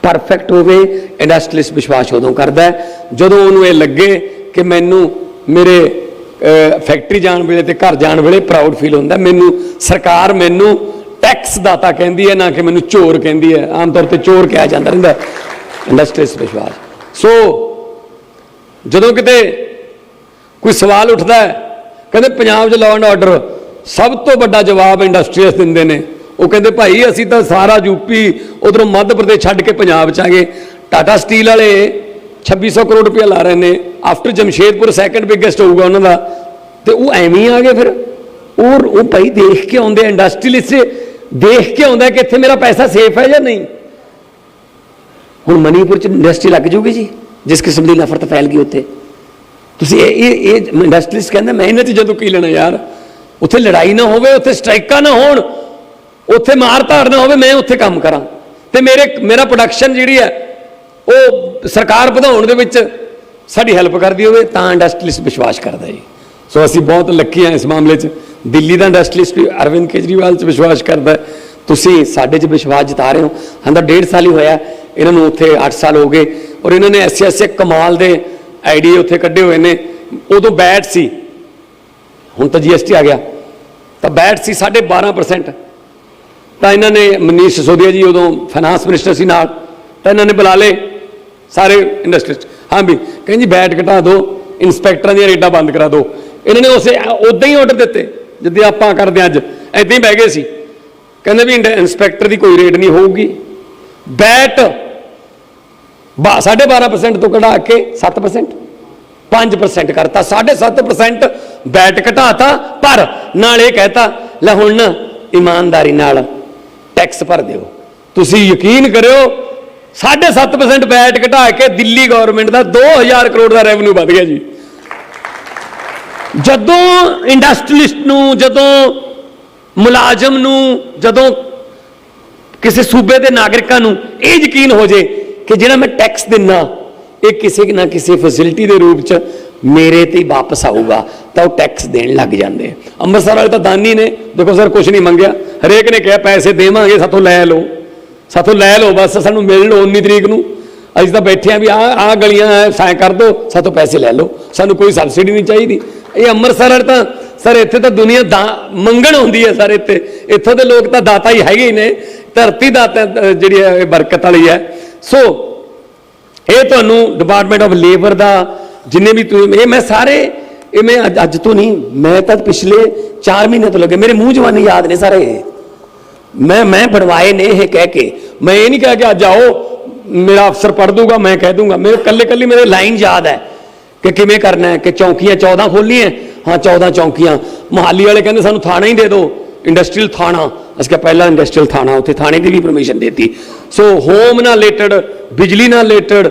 ਪਰਫੈਕਟ ਹੋਵੇ। ਇੰਡਸਟਰੀਲਿਸਟ ਵਿਸ਼ਵਾਸ ਉਦੋਂ ਕਰਦਾ ਜਦੋਂ ਉਹਨੂੰ ਇਹ ਲੱਗੇ ਕਿ ਮੈਨੂੰ ਮੇਰੇ ਫੈਕਟਰੀ ਜਾਣ ਵੇਲੇ ਤੇ ਘਰ ਜਾਣ ਵੇਲੇ ਪ੍ਰਾਊਡ ਫੀਲ ਹੁੰਦਾ, ਮੈਨੂੰ ਸਰਕਾਰ ਮੈਨੂੰ ਟੈਕਸ ਦਾਤਾ ਕਹਿੰਦੀ ਹੈ, ਨਾ ਕਿ ਮੈਨੂੰ ਚੋਰ ਕਹਿੰਦੀ ਹੈ। ਆਮ ਤੌਰ ਤੇ ਚੋਰ ਕਿਹਾ ਜਾਂਦਾ ਰਹਿੰਦਾ ਇੰਡਸਟਰੀਲਿਸਟ ਵਿਸ਼ਵਾਸ। ਸੋ ਜਦੋਂ ਕਿਤੇ ਕੋਈ ਸਵਾਲ ਉੱਠਦਾ ਹੈ, ਕਹਿੰਦੇ ਪੰਜਾਬ 'ਚ ਲਾਅ ਐਂਡ ਆਰਡਰ, ਸਭ ਤੋਂ ਵੱਡਾ ਜਵਾਬ ਇੰਡਸਟਰੀਅਲਿਸਟ ਦਿੰਦੇ ਨੇ। ਉਹ ਕਹਿੰਦੇ ਭਾਈ ਅਸੀਂ ਤਾਂ ਸਾਰਾ ਯੂਪੀ ਉਧਰੋਂ ਮੱਧ ਪ੍ਰਦੇਸ਼ ਛੱਡ ਕੇ ਪੰਜਾਬ 'ਚ ਆ ਗਏ। ਟਾਟਾ ਸਟੀਲ ਵਾਲੇ 2600 ਕਰੋੜ ਰੁਪਇਆ ਲਾ ਰਹੇ ਨੇ, ਆਫਟਰ ਜਮਸ਼ੇਦਪੁਰ ਸੈਕੰਡ ਬਿਗੇਸਟ ਹੋਊਗਾ ਉਹਨਾਂ ਦਾ, ਤੇ ਉਹ ਐਵੇਂ ਹੀ ਆ ਗਏ। ਫਿਰ ਉਹ ਭਾਈ ਦੇਖ ਕੇ ਆਉਂਦੇ, ਇੰਡਸਟਰੀਅਲਿਸਟ ਦੇਖ ਕੇ ਆਉਂਦਾ ਕਿ ਇੱਥੇ ਮੇਰਾ ਪੈਸਾ ਸੇਫ ਹੈ ਜਾਂ ਨਹੀਂ। ਹੁਣ ਮਨੀਪੁਰ 'ਚ ਇੰਡਸਟਰੀ ਲੱਗ ਜੂਗੀ ਜੀ, ਜਿਸ ਕਿਸਮ ਦੀ ਨਫ਼ਰਤ ਫੈਲ ਗਈ ਉੱਥੇ। ਤੁਸੀਂ ਇਹ ਇੰਡਸਟਰੀਲਿਸਟ ਕਹਿੰਦਾ ਮੈਂ ਇਹਨਾਂ 'ਚ ਜਦੋਂ ਕੀ ਲੈਣਾ ਯਾਰ, ਉੱਥੇ ਲੜਾਈ ਨਾ ਹੋਵੇ, ਉੱਥੇ ਸਟ੍ਰਾਈਕਾਂ ਨਾ ਹੋਣ, ਉੱਥੇ ਮਾਰ ਧਾੜ ਨਾ ਹੋਵੇ, ਮੈਂ ਉੱਥੇ ਕੰਮ ਕਰਾਂ ਤੇ ਮੇਰਾ ਪ੍ਰੋਡਕਸ਼ਨ ਜਿਹੜੀ ਹੈ ਉਹ ਸਰਕਾਰ ਵਧਾਉਣ ਦੇ ਵਿੱਚ ਸਾਡੀ ਹੈਲਪ ਕਰਦੀ ਹੋਵੇ ਤਾਂ ਇੰਡਸਟਰੀਲਿਸਟ ਵਿਸ਼ਵਾਸ ਕਰਦਾ ਜੀ। ਸੋ ਅਸੀਂ ਬਹੁਤ ਲੱਕੀ ਹਾਂ ਇਸ ਮਾਮਲੇ 'ਚ। ਦਿੱਲੀ ਦਾ ਇੰਡਸਟਰੀਲਿਸਟ ਵੀ ਅਰਵਿੰਦ ਕੇਜਰੀਵਾਲ 'ਚ ਵਿਸ਼ਵਾਸ ਕਰਦਾ। ਤੁਸੀਂ ਸਾਡੇ 'ਚ ਵਿਸ਼ਵਾਸ ਜਤਾ ਰਹੇ ਹੋ। ਹਾਂ ਤਾਂ 1.5 ਸਾਲ ਹੀ ਹੋਇਆ ਇਹਨਾਂ ਨੂੰ, ਉੱਥੇ 8 ਸਾਲ ਹੋ ਗਏ, ਔਰ ਇਹਨਾਂ ਨੇ ਐਸੇ ਕਮਾਲ ਦੇ ਆਈਡੀਏ ਉੱਥੇ ਕੱਢੇ ਹੋਏ ਨੇ। ਉਦੋਂ ਬੈਟ ਸੀ, ਹੁਣ ਤਾਂ GST ਆ ਗਿਆ, ਤਾਂ ਬੈਟ ਸੀ 12.5%। ਤਾਂ ਇਹਨਾਂ ਨੇ ਮਨੀਸ਼ ਸਿਸੋਦੀਆ ਜੀ ਉਦੋਂ ਫਾਈਨਾਂਸ ਮਿਨਿਸਟਰ ਸੀ ਨਾਲ, ਤਾਂ ਇਹਨਾਂ ਨੇ ਬੁਲਾ ਲਏ ਸਾਰੇ ਇੰਡਸਟਰੀਸਟ। ਹਾਂ ਵੀ ਕਹਿੰਦੇ ਜੀ ਬੈਟ ਘਟਾ ਦਿਓ, ਇੰਸਪੈਕਟਰਾਂ ਦੀਆਂ ਰੇਟਾਂ ਬੰਦ ਕਰਾ ਦਿਓ। ਇਹਨਾਂ ਨੇ ਉੱਦਾਂ ਹੀ ਆਰਡਰ ਦਿੱਤੇ ਜਿੱਦਾਂ ਆਪਾਂ ਕਰਦੇ ਹਾਂ ਅੱਜ, ਇੱਦਾਂ ਹੀ ਬਹਿ ਗਏ ਸੀ। ਕਹਿੰਦੇ ਵੀ ਇੰਸਪੈਕਟਰ ਦੀ ਕੋਈ ਰੇਟ ਨਹੀਂ ਹੋਊਗੀ। ਬੈਟ 12.5% ਤੋਂ ਘਟਾ ਕੇ 7%, 5% ਕਰਤਾ, 7.5% ਬੈਟ ਘਟਾਤਾ। ਪਰ ਨਾਲ ਇਹ ਕਹਿਤਾ ਲੈ ਹੁਣ ਨਾ ਇਮਾਨਦਾਰੀ ਨਾਲ ਟੈਕਸ ਭਰ ਦਿਓ। ਤੁਸੀਂ ਯਕੀਨ ਕਰਿਓ 7.5% ਬੈਟ ਘਟਾ ਕੇ ਦਿੱਲੀ ਗਵਰਨਮੈਂਟ ਦਾ 2000 ਕਰੋੜ ਦਾ ਰੈਵਨਿਊ ਵੱਧ ਗਿਆ ਜੀ। ਜਦੋਂ ਇੰਡਸਟਰੀਲਿਸਟ ਨੂੰ, ਜਦੋਂ ਮੁਲਾਜ਼ਮ ਨੂੰ, ਜਦੋਂ ਕਿਸੇ ਸੂਬੇ ਦੇ ਨਾਗਰਿਕਾਂ ਨੂੰ ਇਹ ਯਕੀਨ ਹੋ ਜੇ ਕਿ ਜਿਹੜਾ ਮੈਂ ਟੈਕਸ ਦਿੰਨਾ ਇਹ ਕਿਸੇ ਨਾ ਕਿਸੇ ਫੈਸਿਲਿਟੀ ਦੇ ਰੂਪ 'ਚ ਮੇਰੇ ਤੇ ਹੀ ਵਾਪਸ ਆਊਗਾ, ਤਾਂ ਉਹ ਟੈਕਸ ਦੇਣ ਲੱਗ ਜਾਂਦੇ ਆ। ਅੰਮ੍ਰਿਤਸਰ ਵਾਲੇ ਤਾਂ ਦਾਨੀ ਨੇ, ਦੇਖੋ ਸਰ ਕੁਝ ਨਹੀਂ ਮੰਗਿਆ, ਹਰੇਕ ਨੇ ਕਿਹਾ ਪੈਸੇ ਦੇਵਾਂਗੇ, ਸਾਥੋਂ ਲੈ ਲਓ, ਸਾਥੋਂ ਲੈ ਲਓ, ਬਸ ਸਾਨੂੰ ਮਿਲ ਲਓ 19 ਤਰੀਕ ਨੂੰ। ਅਸੀਂ ਤਾਂ ਬੈਠੇ ਆ ਵੀ ਆਹ ਗਲੀਆਂ ਸਾਈਂ ਕਰ ਦਿਓ, ਸਾਥੋਂ ਪੈਸੇ ਲੈ ਲਓ, ਸਾਨੂੰ ਕੋਈ ਸਬਸਿਡੀ ਨਹੀਂ ਚਾਹੀਦੀ। ਇਹ ਅੰਮ੍ਰਿਤਸਰ ਵਾਲੇ ਤਾਂ ਸਰ ਇੱਥੇ ਤਾਂ ਦੁਨੀਆ ਮੰਗਣ ਹੁੰਦੀ ਹੈ ਸਰ। ਇੱਥੋਂ ਦੇ ਲੋਕ ਤਾਂ ਦਾਤਾ ਹੀ ਹੈਗੇ ਹੀ ਨੇ, ਧਰਤੀ ਦਾਤਾ ਜਿਹੜੀ ਹੈ ਇਹ ਬਰਕਤ ਵਾਲੀ ਹੈ। ਸੋ ਇਹ ਤੁਹਾਨੂੰ ਡਿਪਾਰਟਮੈਂਟ ਆਫ ਲੇਬਰ ਦਾ ਜਿੰਨੇ ਵੀ ਇਹ ਮੈਂ ਸਾਰੇ ਇਹ ਮੈਂ ਅੱਜ ਤੋਂ ਨਹੀਂ, ਮੈਂ ਤਾਂ ਪਿਛਲੇ 4 ਮਹੀਨੇ ਤੋਂ ਲੱਗੇ, ਮੇਰੇ ਮੂੰਹ ਜਵਾਨੀ ਯਾਦ ਨੇ ਸਾਰੇ। ਮੈਂ ਬਣਵਾਏ ਨੇ ਇਹ ਕਹਿ ਕੇ। ਮੈਂ ਇਹ ਨਹੀਂ ਕਿਹਾ ਕਿ ਅੱਜ ਆਓ ਮੇਰਾ ਅਫਸਰ ਪੜ੍ਹ ਦੂਗਾ ਮੈਂ ਕਹਿ ਦੂੰਗਾ। ਮੇਰੇ ਕੱਲੀ ਮੇਰੇ ਲਾਈਨ ਯਾਦ ਹੈ ਕਿ ਕਿਵੇਂ ਕਰਨਾ ਹੈ। ਕਿ ਚੌਂਕੀਆਂ 14 ਖੋਲੀਆਂ, ਹਾਂ 14 ਚੌਂਕੀਆਂ। ਮੁਹਾਲੀ ਵਾਲੇ ਕਹਿੰਦੇ ਸਾਨੂੰ ਥਾਣਾ ਹੀ ਦੇ ਦਿਓ, ਇੰਡਸਟਰੀਅਲ ਥਾਣਾ। ਅਸੀਂ ਕਿਹਾ ਪਹਿਲਾਂ ਇੰਡਸਟਰੀਅਲ ਥਾਣਾ, ਉੱਥੇ ਥਾਣੇ ਦੀ ਵੀ ਪਰਮਿਸ਼ਨ ਦੇਤੀ। ਸੋ ਹੋਮ ਨਾਲ ਰਿਲੇਟਡ, ਬਿਜਲੀ ਨਾਲ ਰਿਲੇਟਡ,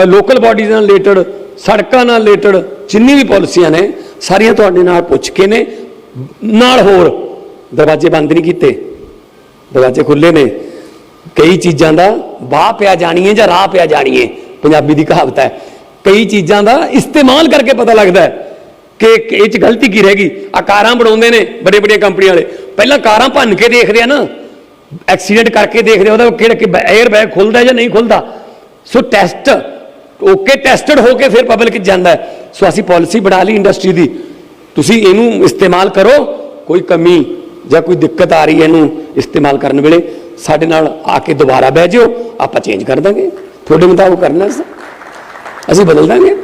ਲੋਕਲ ਬਾਡੀਜ਼ ਨਾਲ ਰਿਲੇਟਡ, ਸੜਕਾਂ ਨਾਲ ਰਿਲੇਟਡ ਜਿੰਨੀ ਵੀ ਪਾਲਿਸੀਆਂ ਨੇ ਸਾਰੀਆਂ ਤੁਹਾਡੇ ਨਾਲ ਪੁੱਛ ਕੇ ਨੇ। ਨਾਲ ਹੋਰ ਦਰਵਾਜ਼ੇ ਬੰਦ ਨਹੀਂ ਕੀਤੇ, ਦਰਵਾਜ਼ੇ ਖੁੱਲੇ ਨੇ। ਕਈ ਚੀਜ਼ਾਂ ਦਾ ਬਾਹ ਪਿਆ ਜਾਣੀਏ ਜਾਂ ਰਾਹ ਪਿਆ ਜਾਣੀਏ, ਪੰਜਾਬੀ ਦੀ ਕਹਾਵਤ ਹੈ। ਕਈ ਚੀਜ਼ਾਂ ਦਾ ਇਸਤੇਮਾਲ ਕਰਕੇ ਪਤਾ ਲੱਗਦਾ ਹੈ ਕਿ ਇਹ 'ਚ ਗਲਤੀ ਕੀ ਰਹਿ ਗਈ। ਆ ਕਾਰਾਂ ਬਣਾਉਂਦੇ ਨੇ ਵੱਡੀਆਂ ਕੰਪਨੀਆਂ ਵਾਲੇ, ਪਹਿਲਾਂ ਕਾਰਾਂ ਭੰਨ ਕੇ ਦੇਖਦੇ ਆ ਨਾ, ਐਕਸੀਡੈਂਟ ਕਰਕੇ ਦੇਖਦੇ ਆ ਉਹਦਾ ਕਿਹੜਾ 에ਅਰ ਬੈਗ ਖੁੱਲਦਾ ਜਾਂ ਨਹੀਂ ਖੁੱਲਦਾ। ਸੋ ਟੈਸਟ ਓਕੇ, ਟੈਸਟਡ ਹੋ ਕੇ ਫਿਰ ਪਬਲਿਕ ਜਾਂਦਾ ਹੈ। ਸੋ ਅਸੀਂ ਪਾਲਿਸੀ ਬਣਾ ਲਈ ਇੰਡਸਟਰੀ ਦੀ, ਤੁਸੀਂ ਇਹਨੂੰ ਇਸਤੇਮਾਲ ਕਰੋ। ਕੋਈ ਕਮੀ ਜਾਂ ਕੋਈ ਦਿੱਕਤ ਆ ਰਹੀ ਹੈ ਇਹਨੂੰ ਇਸਤੇਮਾਲ ਕਰਨ ਵੇਲੇ ਸਾਡੇ ਨਾਲ ਆ ਕੇ ਦੁਬਾਰਾ ਬਹਿ ਜਿਓ, ਆਪਾਂ ਚੇਂਜ ਕਰ ਦਾਂਗੇ। ਤੁਹਾਡੇ ਮੁਤਾਬਕ ਕਰਨਾ ਅਸੀਂ ਬਦਲ ਦਾਂਗੇ।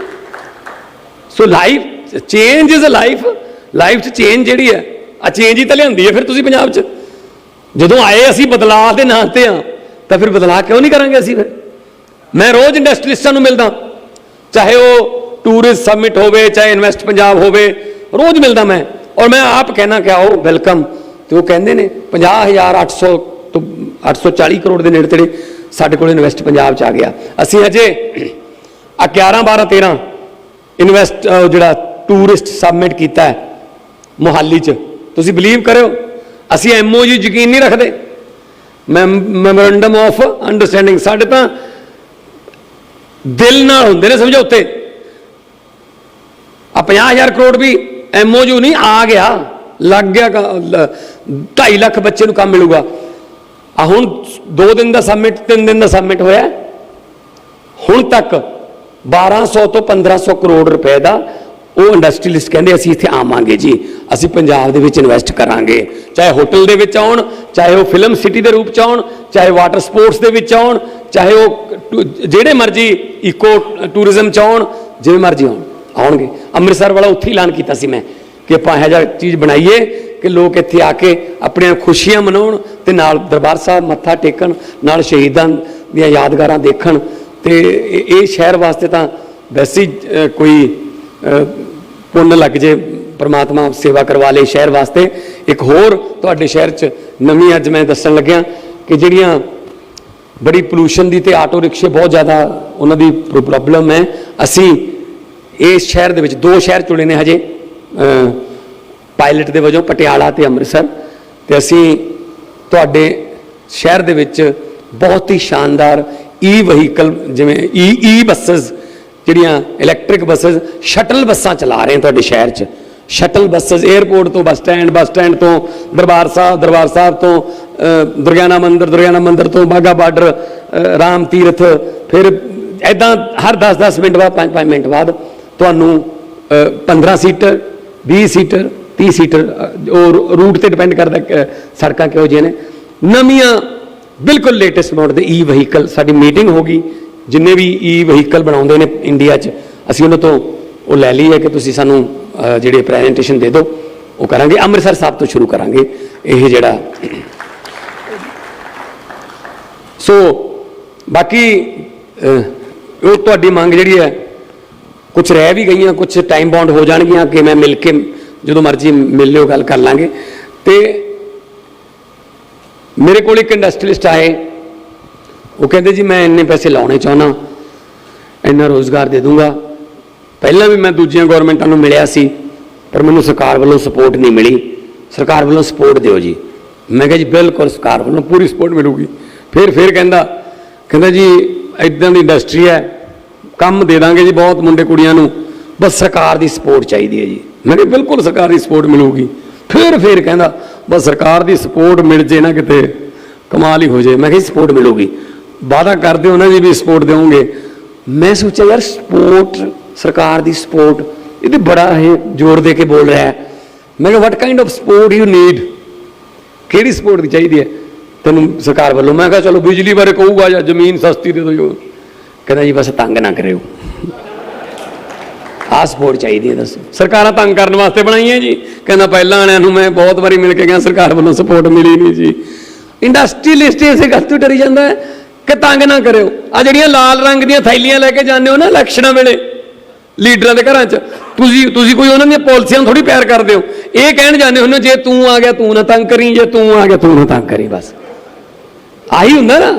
So life change is a life 'ਚ ਚੇਂਜ ਜਿਹੜੀ ਹੈ ਆ ਚੇਂਜ ਹੀ ਤਾਂ ਲਿਆਂਦੀ ਹੈ। ਫਿਰ ਤੁਸੀਂ ਪੰਜਾਬ 'ਚ ਜਦੋਂ ਆਏ ਅਸੀਂ ਬਦਲਾਅ ਦੇ ਨਾਂ ਤੇ ਆ, ਤਾਂ ਫਿਰ ਬਦਲਾਅ ਕਿਉਂ ਨਹੀਂ ਕਰਾਂਗੇ ਅਸੀਂ। ਫਿਰ ਮੈਂ ਰੋਜ਼ ਇੰਡਸਟਰੀਲਿਸਟਾਂ ਨੂੰ ਮਿਲਦਾ, ਚਾਹੇ ਉਹ ਟੂਰਿਸਟ ਸਮਿਟ ਹੋਵੇ, ਚਾਹੇ ਇਨਵੈਸਟ ਪੰਜਾਬ ਹੋਵੇ, ਰੋਜ਼ ਮਿਲਦਾ ਮੈਂ। ਔਰ ਮੈਂ ਆਪ ਕਹਿਣਾ ਕਿ ਆਓ ਵੈਲਕਮ। ਤੇ ਉਹ ਕਹਿੰਦੇ ਨੇ 50,800 ਤੋਂ 840 ਕਰੋੜ ਦੇ ਨੇੜੇ ਤੇੜੇ ਸਾਡੇ ਕੋਲ ਇਨਵੈਸਟ ਪੰਜਾਬ 'ਚ ਆ ਗਿਆ। ਅਸੀਂ ਅਜੇ 11, 12, 13 ਇਨਵੈਸਟ ਜਿਹੜਾ ਟੂਰਿਸਟ ਸਬਮਿਟ ਕੀਤਾ ਹੈ ਮੁਹਾਲੀ 'ਚ। ਤੁਸੀਂ ਬਿਲੀਵ ਕਰਿਓ ਅਸੀਂ MOU ਯਕੀਨ ਨਹੀਂ ਰੱਖਦੇ, ਮੈਮੋਰੈਂਡਮ ਆਫ ਅੰਡਰਸਟੈਂਡਿੰਗ ਸਾਡੇ ਤਾਂ ਦਿਲ ਨਾਲ ਹੁੰਦੇ ਨੇ ਸਮਝੌਤੇ। ਆ 50,000 ਕਰੋੜ ਵੀ MOU ਨਹੀਂ, ਆ ਗਿਆ, ਲੱਗ ਗਿਆ, 2.5 ਲੱਖ ਬੱਚੇ ਨੂੰ ਕੰਮ ਮਿਲੂਗਾ। ਆ ਹੁਣ 2 ਦਿਨ ਦਾ ਸਬਮਿਟ, 3 ਦਿਨ ਦਾ ਸਬਮਿਟ ਹੋਇਆ, ਹੁਣ ਤੱਕ 1200 ਤੋਂ 1500 ਕਰੋੜ ਰੁਪਏ ਦਾ ਉਹ ਇੰਡਸਟਰੀਲਿਸਟ ਕਹਿੰਦੇ ਅਸੀਂ ਇੱਥੇ ਆਵਾਂਗੇ ਜੀ, ਅਸੀਂ ਪੰਜਾਬ ਦੇ ਵਿੱਚ ਇਨਵੈਸਟ ਕਰਾਂਗੇ। ਚਾਹੇ ਹੋਟਲ ਦੇ ਵਿੱਚ ਆਉਣ, ਚਾਹੇ ਉਹ ਫਿਲਮ ਸਿਟੀ ਦੇ ਰੂਪ 'ਚ ਆਉਣ, ਚਾਹੇ ਵਾਟਰ ਸਪੋਰਟਸ ਦੇ ਵਿੱਚ ਆਉਣ, ਚਾਹੇ ਉਹ ਜਿਹੜੇ ਮਰਜ਼ੀ ਇਕੋ ਟੂਰਿਜ਼ਮ 'ਚ ਆਉਣ, ਜਿਵੇਂ ਮਰਜ਼ੀ ਆਉਣਗੇ। ਅੰਮ੍ਰਿਤਸਰ ਵਾਲਾ ਉੱਥੇ ਐਲਾਨ ਕੀਤਾ ਸੀ ਮੈਂ ਕਿ ਆਪਾਂ ਇਹੋ ਜਿਹਾ ਚੀਜ਼ ਬਣਾਈਏ ਕਿ ਲੋਕ ਇੱਥੇ ਆ ਕੇ ਆਪਣੀਆਂ ਖੁਸ਼ੀਆਂ ਮਨਾਉਣ ਤੇ ਨਾਲ ਦਰਬਾਰ ਸਾਹਿਬ ਮੱਥਾ ਟੇਕਣ, ਨਾਲ ਸ਼ਹੀਦਾਂ ਦੀਆਂ ਯਾਦਗਾਰਾਂ ਦੇਖਣ। ਤੇ ਇਹ ਸ਼ਹਿਰ ਵਾਸਤੇ ਤਾਂ ਵੈਸੇ ਹੀ ਕੋਈ ਪੁੰਨ ਲੱਗ ਜੇ, ਪ੍ਰਮਾਤਮਾ ਸੇਵਾ ਕਰਵਾ ਲੇ ਸ਼ਹਿਰ ਵਾਸਤੇ। ਇੱਕ ਹੋਰ ਤੁਹਾਡੇ ਸ਼ਹਿਰ 'ਚ ਨਵੀਂ ਅੱਜ ਮੈਂ ਦੱਸਣ ਲੱਗਿਆ ਕਿ ਜਿਹੜੀਆਂ ਬੜੀ ਪੋਲੂਸ਼ਨ ਦੀ ਤੇ ਆਟੋ ਰਿਕਸ਼ੇ ਬਹੁਤ ਜ਼ਿਆਦਾ ਉਹਨਾਂ ਦੀ ਪ੍ਰੋਬਲਮ ਹੈ। ਅਸੀਂ ਇਸ ਸ਼ਹਿਰ ਦੇ ਵਿੱਚ 2 ਸ਼ਹਿਰ ਚੁਣੇ ਨੇ ਹਜੇ ਪਾਇਲਟ ਦੇ ਵਜੋਂ, ਪਟਿਆਲਾ ਤੇ ਅੰਮ੍ਰਿਤਸਰ। ਤੇ ਅਸੀਂ ਤੁਹਾਡੇ ਸ਼ਹਿਰ ਦੇ ਵਿੱਚ ਬਹੁਤ ਹੀ ਸ਼ਾਨਦਾਰ ਵਹੀਕਲ, ਜਿਵੇਂ ਬੱਸਸ ਜਿਹੜੀਆਂ ਇਲੈਕਟ੍ਰਿਕ ਬੱਸਸ ਸ਼ਟਲ ਬੱਸਾਂ ਚਲਾ ਰਹੇ ਤੁਹਾਡੇ ਸ਼ਹਿਰ 'ਚ। ਸ਼ਟਲ ਬੱਸਸ 에ਅਰਪੋਰਟ ਤੋਂ ਬੱਸ ਸਟੈਂਡ ਤੋਂ ਦਰਬਾਰ ਸਾਹਿਬ ਤੋਂ ਦੁਰਗਿਆਨਾ ਮੰਦਿਰ ਤੋਂ ਬਾਘਾ ਬਾਰਡਰ, ਰਾਮ ਤੀਰਥ, ਫਿਰ ਇੱਦਾਂ ਹਰ 10-10 ਮਿੰਟ ਬਾਅਦ 5-5 ਮਿੰਟ ਬਾਅਦ ਤੁਹਾਨੂੰ 15 ਸੀਟਰ 20 ਸੀਟਰ 30 ਸੀਟਰ ਉਹ ਰੂਟ ਤੇ ਡਿਪੈਂਡ ਕਰਦਾ ਸੜਕਾਂ ਕਿਹੋ ਜਿਹੀਆਂ ਨੇ। ਨਵੀਆਂ ਬਿਲਕੁਲ ਲੇਟੈਸਟ ਮਾਡਲ ਦੇ ਈ ਵਹੀਕਲ, ਸਾਡੀ ਮੀਟਿੰਗ ਹੋ ਗਈ, ਜਿੰਨੇ ਵੀ ਈ ਵਹੀਕਲ ਬਣਾਉਂਦੇ ਨੇ ਇੰਡੀਆ 'ਚ ਅਸੀਂ ਉਹਨਾਂ ਤੋਂ ਉਹ ਲੈ ਲਈ ਹੈ ਕਿ ਤੁਸੀਂ ਸਾਨੂੰ ਜਿਹੜੇ ਪ੍ਰੈਜੈਂਟੇਸ਼ਨ ਦੇ ਦਿਓ, ਉਹ ਕਰਾਂਗੇ। ਅੰਮ੍ਰਿਤਸਰ ਸਾਹਿਬ ਤੋਂ ਸ਼ੁਰੂ ਕਰਾਂਗੇ ਇਹ ਜਿਹੜਾ। ਸੋ ਬਾਕੀ ਉਹ ਤੁਹਾਡੀ ਮੰਗ ਜਿਹੜੀ ਹੈ, ਕੁਝ ਰਹਿ ਵੀ ਗਈਆਂ, ਕੁਝ ਟਾਈਮ ਬਾਉਂਡ ਹੋ ਜਾਣਗੀਆਂ ਕਿ ਮੈਂ ਮਿਲ ਕੇ ਜਦੋਂ ਮਰਜ਼ੀ ਮਿਲ ਲਿਓ, ਗੱਲ ਕਰ ਲਾਂਗੇ। ਤੇ ਮੇਰੇ ਕੋਲ ਇੱਕ ਇੰਡਸਟਰੀਲਿਸਟ ਆਏ, ਉਹ ਕਹਿੰਦੇ ਜੀ ਮੈਂ ਇੰਨੇ ਪੈਸੇ ਲਾਉਣੇ ਚਾਹੁੰਦਾ, ਇੰਨਾ ਰੋਜ਼ਗਾਰ ਦੇ ਦੂੰਗਾ। ਪਹਿਲਾਂ ਵੀ ਮੈਂ ਦੂਜੀਆਂ ਗੌਰਮੈਂਟਾਂ ਨੂੰ ਮਿਲਿਆ ਸੀ, ਪਰ ਮੈਨੂੰ ਸਰਕਾਰ ਵੱਲੋਂ ਸਪੋਰਟ ਨਹੀਂ ਮਿਲੀ। ਸਰਕਾਰ ਵੱਲੋਂ ਸਪੋਰਟ ਦਿਓ ਜੀ। ਮੈਂ ਕਿਹਾ ਜੀ ਬਿਲਕੁਲ ਸਰਕਾਰ ਵੱਲੋਂ ਪੂਰੀ ਸਪੋਰਟ ਮਿਲੂਗੀ। ਫਿਰ ਕਹਿੰਦਾ ਜੀ ਇੱਦਾਂ ਦੀ ਇੰਡਸਟਰੀ ਹੈ, ਕੰਮ ਦੇ ਦਾਂਗੇ ਜੀ ਬਹੁਤ ਮੁੰਡੇ ਕੁੜੀਆਂ ਨੂੰ, ਬਸ ਸਰਕਾਰ ਦੀ ਸਪੋਰਟ ਚਾਹੀਦੀ ਹੈ ਜੀ। ਮੈਂ ਕਿਹਾ ਬਿਲਕੁਲ ਸਰਕਾਰ ਦੀ ਸਪੋਰਟ ਮਿਲੂਗੀ। ਫਿਰ ਕਹਿੰਦਾ ਬਸ ਸਰਕਾਰ ਦੀ ਸਪੋਰਟ ਮਿਲ ਜੇ ਨਾ ਕਿਤੇ ਕਮਾਲ ਹੀ ਹੋ ਜਾਏ। ਮੈਂ ਕਿਹਾ ਸਪੋਰਟ ਮਿਲੂਗੀ, ਵਾਅਦਾ ਕਰਦੇ ਹੋ ਨਾ ਜੀ ਵੀ ਸਪੋਰਟ ਦੇਵੋਗੇ। ਮੈਂ ਸੋਚਿਆ ਯਾਰ ਸਪੋਰਟ, ਸਰਕਾਰ ਦੀ ਸਪੋਰਟ, ਇਹ ਤੇ ਬੜਾ ਇਹ ਜ਼ੋਰ ਦੇ ਕੇ ਬੋਲ ਰਿਹਾ ਹੈ। ਮੈਂ ਕਿਹਾ what kind of support you need, ਕਿਹੜੀ ਸਪੋਰਟ ਦੀ ਚਾਹੀਦੀ ਹੈ ਤੈਨੂੰ ਸਰਕਾਰ ਵੱਲੋਂ? ਮੈਂ ਕਿਹਾ ਚਲੋ ਬਿਜਲੀ ਬਾਰੇ ਕਹੂਗਾ ਜਾਂ ਜ਼ਮੀਨ ਸਸਤੀ ਦੇ ਦਿਓ। ਕਹਿੰਦਾ ਜੀ ਬਸ ਤੰਗ ਨਾ ਕਰਿਓ, ਆਹ ਸਪੋਰਟ ਚਾਹੀਦੀ ਹੈ। ਦੱਸੋ ਸਰਕਾਰਾਂ ਤੰਗ ਕਰਨ ਵਾਸਤੇ ਬਣਾਈਆਂ ਜੀ? ਕਹਿੰਦਾ ਪਹਿਲਾਂ ਵਾਲਿਆਂ ਨੂੰ ਮੈਂ ਬਹੁਤ ਵਾਰੀ ਮਿਲ ਕੇ ਗਿਆ, ਸਰਕਾਰ ਵੱਲੋਂ ਸਪੋਰਟ ਮਿਲੀ ਨਹੀਂ ਜੀ। ਇੰਡਸਟਰੀਲਿਸਟ ਇਸੇ ਗੱਲ ਤੋਂ ਡਰੀ ਜਾਂਦਾ ਹੈ ਕਿ ਤੰਗ ਨਾ ਕਰਿਓ। ਆ ਜਿਹੜੀਆਂ ਲਾਲ ਰੰਗ ਦੀਆਂ ਥੈਲੀਆਂ ਲੈ ਕੇ ਜਾਂਦੇ ਹੋ ਨਾ ਇਲੈਕਸ਼ਨਾਂ ਵੇਲੇ ਲੀਡਰਾਂ ਦੇ ਘਰਾਂ 'ਚ, ਤੁਸੀਂ ਕੋਈ ਉਹਨਾਂ ਦੀਆਂ ਪਾਲਿਸੀਆਂ ਨੂੰ ਥੋੜੀ ਪਿਆਰ ਕਰਦੇ ਹੋ। ਇਹ ਕਹਿਣ ਜਾਂਦੇ ਹੁੰਦੇ ਜੇ ਤੂੰ ਆ ਗਿਆ ਤੂੰ ਨਾ ਤੰਗ ਕਰੀ, ਜੇ ਤੂੰ ਆ ਗਿਆ ਤੂੰ ਨਾ ਤੰਗ ਕਰੀ, ਬਸ ਆਹੀ ਹੁੰਦਾ ਨਾ।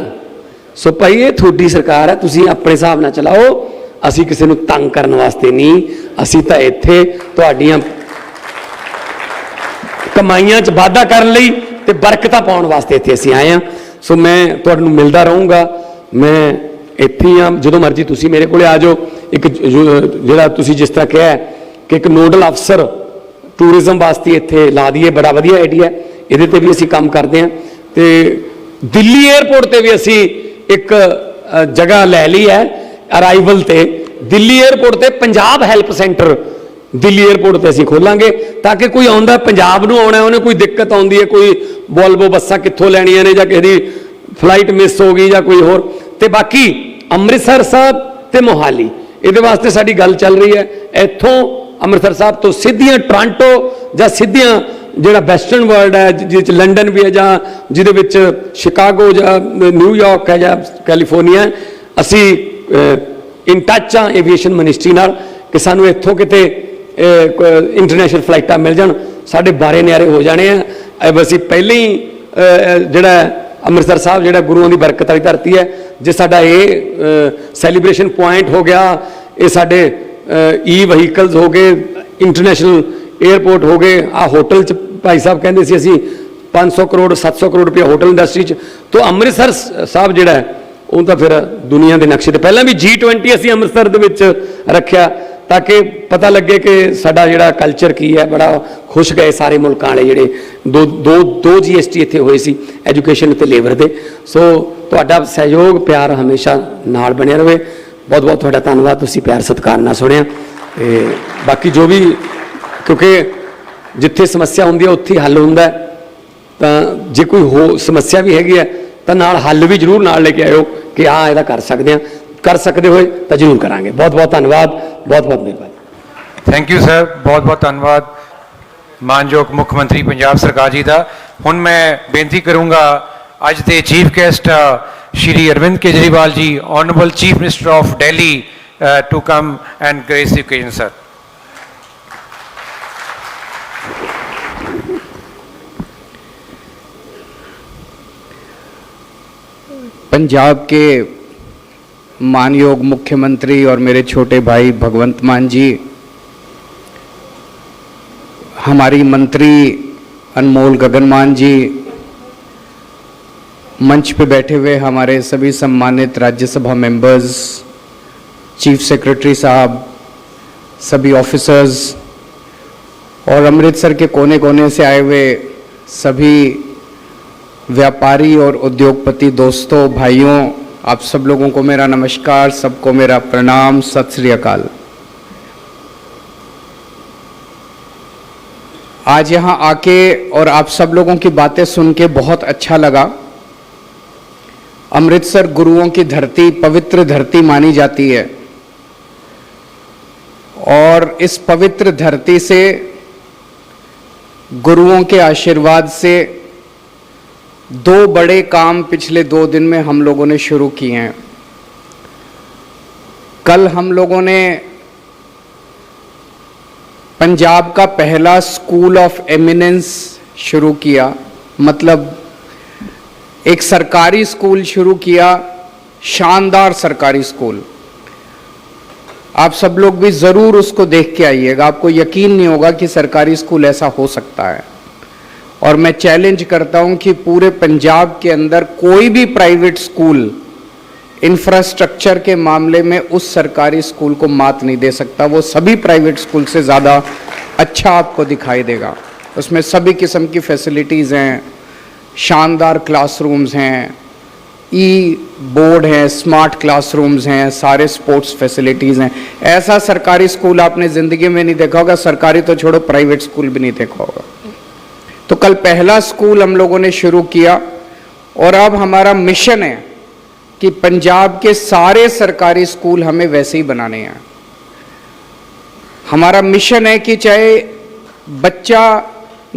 ਸੋ ਭਾਈ ਇਹ ਤੁਹਾਡੀ ਸਰਕਾਰ ਹੈ, ਤੁਸੀਂ ਆਪਣੇ ਹਿਸਾਬ ਨਾਲ ਚਲਾਓ। ਅਸੀਂ ਕਿਸੇ ਨੂੰ ਤੰਗ ਕਰਨ ਵਾਸਤੇ ਨਹੀਂ, ਅਸੀਂ ਤਾਂ ਇੱਥੇ ਤੁਹਾਡੀਆਂ ਕਮਾਈਆਂ 'ਚ ਵਾਧਾ ਕਰਨ ਲਈ ਤੇ ਬਰਕਤਾਂ ਪਾਉਣ ਵਾਸਤੇ ਇੱਥੇ ਅਸੀਂ ਆਏ ਹਾਂ। ਸੋ ਮੈਂ ਤੁਹਾਨੂੰ ਮਿਲਦਾ ਰਹੂੰਗਾ, ਮੈਂ ਇੱਥੇ ਹੀ ਹਾਂ, ਜਦੋਂ ਮਰਜ਼ੀ ਤੁਸੀਂ ਮੇਰੇ ਕੋਲੇ ਆ ਜਾਓ। ਇੱਕ ਜਿਹੜਾ ਤੁਸੀਂ ਜਿਸ ਤਰ੍ਹਾਂ ਕਿਹਾ ਕਿ ਇੱਕ ਨੋਡਲ ਅਫਸਰ ਟੂਰਿਜ਼ਮ ਵਾਸਤੇ ਇੱਥੇ ਲਾ ਦਈਏ, ਬੜਾ ਵਧੀਆ ਆਈਡੀਆ, ਇਹਦੇ ਤੇ ਵੀ ਅਸੀਂ ਕੰਮ ਕਰਦੇ ਹਾਂ। ਤੇ ਦਿੱਲੀ 에ਅਰਪੋਰਟ ਤੇ ਵੀ ਅਸੀਂ ਇੱਕ ਜਗ੍ਹਾ ਲੈ ਲਈ ਹੈ ਅਰਾਈਵਲ ਤੇ। ਦਿੱਲੀ 에ਅਰਪੋਰਟ ਤੇ Punjab help centre Delhi airport ਤੇ ਅਸੀਂ ਖੋਲਾਂਗੇ, ਤਾਂ ਕਿ ਕੋਈ ਆਉਂਦਾ ਪੰਜਾਬ ਨੂੰ ਆਉਣਾ, ਉਹਨੇ ਕੋਈ ਦਿੱਕਤ ਆਉਂਦੀ ਹੈ, ਕੋਈ ਵੋਲਵੋ ਬੱਸਾਂ ਕਿੱਥੋਂ ਲੈਣੀਆਂ ਨੇ ਜਾਂ ਕਿਸੇ ਦੀ ਫਲਾਈਟ ਮਿਸ ਹੋ ਗਈ ਜਾਂ ਕੋਈ ਹੋਰ। ਤੇ ਬਾਕੀ ਅੰਮ੍ਰਿਤਸਰ ਸਾਹਿਬ ਤੇ ਮੋਹਾਲੀ, ਇਹਦੇ ਵਾਸਤੇ ਸਾਡੀ ਗੱਲ ਚੱਲ ਰਹੀ ਹੈ। ਇੱਥੋਂ ਅੰਮ੍ਰਿਤਸਰ ਸਾਹਿਬ ਤੋਂ ਸਿੱਧੀਆਂ ਟੋਰਾਂਟੋ ਜਾਂ ਸਿੱਧੀਆਂ ਜਿਹੜਾ ਵੈਸਟਰਨ ਵਰਲਡ ਹੈ, ਜਿਹਦੇ 'ਚ ਲੰਡਨ ਵੀ ਹੈ ਜਾਂ ਜਿਹਦੇ ਵਿੱਚ ਸ਼ਿਕਾਗੋ ਜਾਂ ਨਿਊਯਾਰਕ ਹੈ ਜਾਂ ਕੈਲੀਫੋਰਨੀਆ, ਅਸੀਂ ਇਨ ਟੱਚ ਹਾਂ ਏਵੀਏਸ਼ਨ ਮਿਨਿਸਟਰੀ ਨਾਲ ਕਿ ਸਾਨੂੰ ਇੱਥੋਂ ਕਿਤੇ ਇੰਟਰਨੈਸ਼ਨਲ ਫਲਾਈਟਾਂ ਮਿਲ ਜਾਣ, ਸਾਡੇ ਬਾਰੇ ਨਿਆਰੇ ਹੋ ਜਾਣੇ ਆ। ਅਸੀਂ ਪਹਿਲਾਂ ਹੀ ਜਿਹੜਾ ਅੰਮ੍ਰਿਤਸਰ ਸਾਹਿਬ ਜਿਹੜਾ ਗੁਰੂਆਂ ਦੀ ਬਰਕਤ ਵਾਲੀ ਧਰਤੀ ਹੈ, ਜੇ ਸਾਡਾ ਇਹ ਸੈਲੀਬ੍ਰੇਸ਼ਨ ਪੁਆਇੰਟ ਹੋ ਗਿਆ, ਇਹ ਸਾਡੇ ਈ ਵਹੀਕਲਸ ਹੋ ਗਏ, ਇੰਟਰਨੈਸ਼ਨਲ 에ਅਰਪੋਰਟ ਹੋ ਗਏ, ਆ ਹੋਟਲ 'ਚ ਭਾਈ ਸਾਹਿਬ ਕਹਿੰਦੇ ਸੀ ਅਸੀਂ 500 ਕਰੋੜ 700 ਕਰੋੜ ਰੁਪਇਆ ਹੋਟਲ ਇੰਡਸਟਰੀ 'ਚ। ਤਾਂ ਅੰਮ੍ਰਿਤਸਰ ਸਾਹਿਬ ਜਿਹੜਾ ਹੈ ਉਹ ਤਾਂ ਫਿਰ ਦੁਨੀਆ ਦੇ ਨਕਸ਼ੇ ਤੇ। ਪਹਿਲਾਂ ਵੀ G20 ਅਸੀਂ ਅੰਮ੍ਰਿਤਸਰ ਦੇ ਵਿੱਚ ਰੱਖਿਆ ਤਾਂ ਕਿ ਪਤਾ ਲੱਗੇ ਕਿ ਸਾਡਾ ਜਿਹੜਾ ਕਲਚਰ ਕੀ ਹੈ। ਬੜਾ ਖੁਸ਼ ਗਏ ਸਾਰੇ ਮੁਲਕਾਂ ਵਾਲੇ ਜਿਹੜੇ ਦੋ GST ਇੱਥੇ ਹੋਏ ਸੀ, ਐਜੂਕੇਸ਼ਨ ਅਤੇ ਲੇਬਰ ਦੇ। ਸੋ ਤੁਹਾਡਾ ਸਹਿਯੋਗ ਪਿਆਰ ਹਮੇਸ਼ਾ ਨਾਲ ਬਣਿਆ ਰਹੇ। ਬਹੁਤ ਬਹੁਤ ਤੁਹਾਡਾ ਧੰਨਵਾਦ, ਤੁਸੀਂ ਪਿਆਰ ਸਤਿਕਾਰ ਨਾਲ ਸੁਣਿਆ। ਤੇ ਬਾਕੀ ਜੋ ਵੀ, ਕਿਉਂਕਿ ਜਿੱਥੇ ਸਮੱਸਿਆ ਹੁੰਦੀ ਹੈ ਉੱਥੇ ਹੱਲ ਹੁੰਦਾ, ਤਾਂ ਜੇ ਕੋਈ ਸਮੱਸਿਆ ਵੀ ਹੈਗੀ ਹੈ ਤਾਂ ਨਾਲ ਹੱਲ ਵੀ ਜ਼ਰੂਰ ਨਾਲ ਲੈ ਕੇ ਆਇਓ ਕਿ ਹਾਂ ਇਹਦਾ ਕਰ ਸਕਦੇ ਹਾਂ, ਕਰ ਸਕਦੇ ਹੋਏ ਤਾਂ ਜ਼ਰੂਰ ਕਰਾਂਗੇ। ਬਹੁਤ ਬਹੁਤ ਧੰਨਵਾਦ, ਬਹੁਤ ਬਹੁਤ ਮਿਹਰਬਾਨੀ। ਥੈਂਕ ਯੂ ਸਰ, ਬਹੁਤ ਬਹੁਤ ਧੰਨਵਾਦ ਮਾਨਯੋਗ ਮੁੱਖ ਮੰਤਰੀ ਪੰਜਾਬ ਸਰਕਾਰ ਜੀ ਦਾ। ਹੁਣ ਮੈਂ ਬੇਨਤੀ ਕਰੂੰਗਾ ਅੱਜ ਦੇ chief guest Shri Arvind Kejriwal ji, honourable chief minister of Delhi, to come and grace ਦੀ ਓਕੇਜ਼ਨ। ਸਰ पंजाब के मानयोग मुख्यमंत्री और मेरे छोटे भाई भगवंत मान जी, हमारी मंत्री अनमोल गगन मान जी, मंच पे बैठे हुए हमारे सभी सम्मानित राज्यसभा मेंबर्स, चीफ सेक्रेटरी साहब, सभी ऑफिसर्स और अमृतसर के कोने कोने से आए हुए सभी व्यापारी और उद्योगपति दोस्तों, भाइयों, आप सब लोगों को मेरा नमस्कार, सबको मेरा प्रणाम, सत श्री अकाल। आज यहाँ आके और आप सब लोगों की बातें सुन के बहुत अच्छा लगा। अमृतसर गुरुओं की धरती, पवित्र धरती मानी जाती है और इस पवित्र धरती से, गुरुओं के आशीर्वाद से दो बड़े काम पिछले 2 दिन में हम लोगों ने शुरू किए हैं। कल हम लोगों ने पंजाब का पहला स्कूल ऑफ एमिनेंस शुरू किया, मतलब एक सरकारी स्कूल शुरू किया, शानदार सरकारी स्कूल। आप सब लोग भी ज़रूर उसको देख के आइएगा, आपको यकीन नहीं होगा कि सरकारी स्कूल ऐसा हो सकता है। और मैं चैलेंज करता हूं कि पूरे पंजाब के अंदर कोई भी प्राइवेट स्कूल इंफ्रास्ट्रक्चर के मामले में उस सरकारी स्कूल को मात नहीं दे सकता। वो सभी प्राइवेट स्कूल से ज़्यादा अच्छा आपको दिखाई देगा। उसमें सभी किस्म की फैसिलिटीज़ हैं, शानदार क्लासरूम्स हैं, ई बोर्ड हैं, स्मार्ट क्लासरूम्स हैं, सारे स्पोर्ट्स फैसिलिटीज़ हैं। ऐसा सरकारी स्कूल आपने ज़िंदगी में नहीं देखा होगा, सरकारी तो छोड़ो, प्राइवेट स्कूल भी नहीं देखा होगा। तो कल पहला स्कूल हम लोगों ने शुरू किया और अब हमारा मिशन है कि पंजाब के सारे सरकारी स्कूल हमें वैसे ही बनाने हैं। हमारा मिशन है कि चाहे बच्चा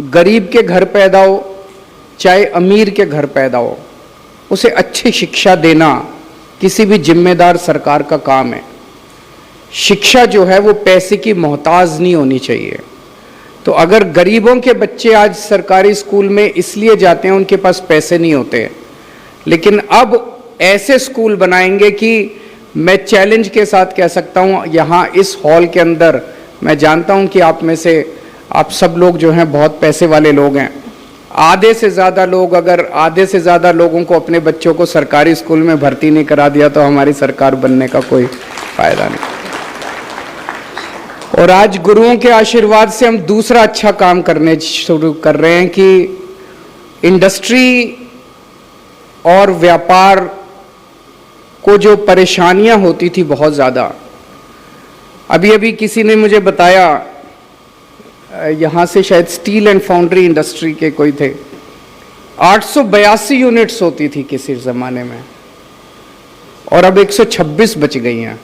गरीब के घर पैदा हो, चाहे अमीर के घर पैदा हो, उसे अच्छी शिक्षा देना किसी भी जिम्मेदार सरकार का काम है। शिक्षा जो है वो पैसे की मोहताज नहीं होनी चाहिए। तो अगर गरीबों के बच्चे आज सरकारी स्कूल में इसलिए जाते हैं, उनके पास पैसे नहीं होते, लेकिन अब ऐसे स्कूल बनाएंगे कि मैं चैलेंज के साथ कह सकता हूँ, यहाँ इस हॉल के अंदर, मैं जानता हूँ कि आप में से आप सब लोग जो हैं बहुत पैसे वाले लोग हैं, आधे से ज़्यादा लोग, अगर आधे से ज़्यादा लोगों को अपने बच्चों को सरकारी स्कूल में भर्ती नहीं करा दिया तो हमारी सरकार बनने का कोई फ़ायदा नहीं। और आज गुरुओं के आशीर्वाद से हम दूसरा अच्छा काम करने शुरू कर रहे हैं कि इंडस्ट्री और व्यापार को जो परेशानियां होती थी बहुत ज़्यादा, अभी अभी किसी ने मुझे बताया, यहाँ से शायद स्टील एंड फाउंड्री इंडस्ट्री के कोई थे, 882 यूनिट्स होती थी किसी ज़माने में और अब 126 बच गई हैं।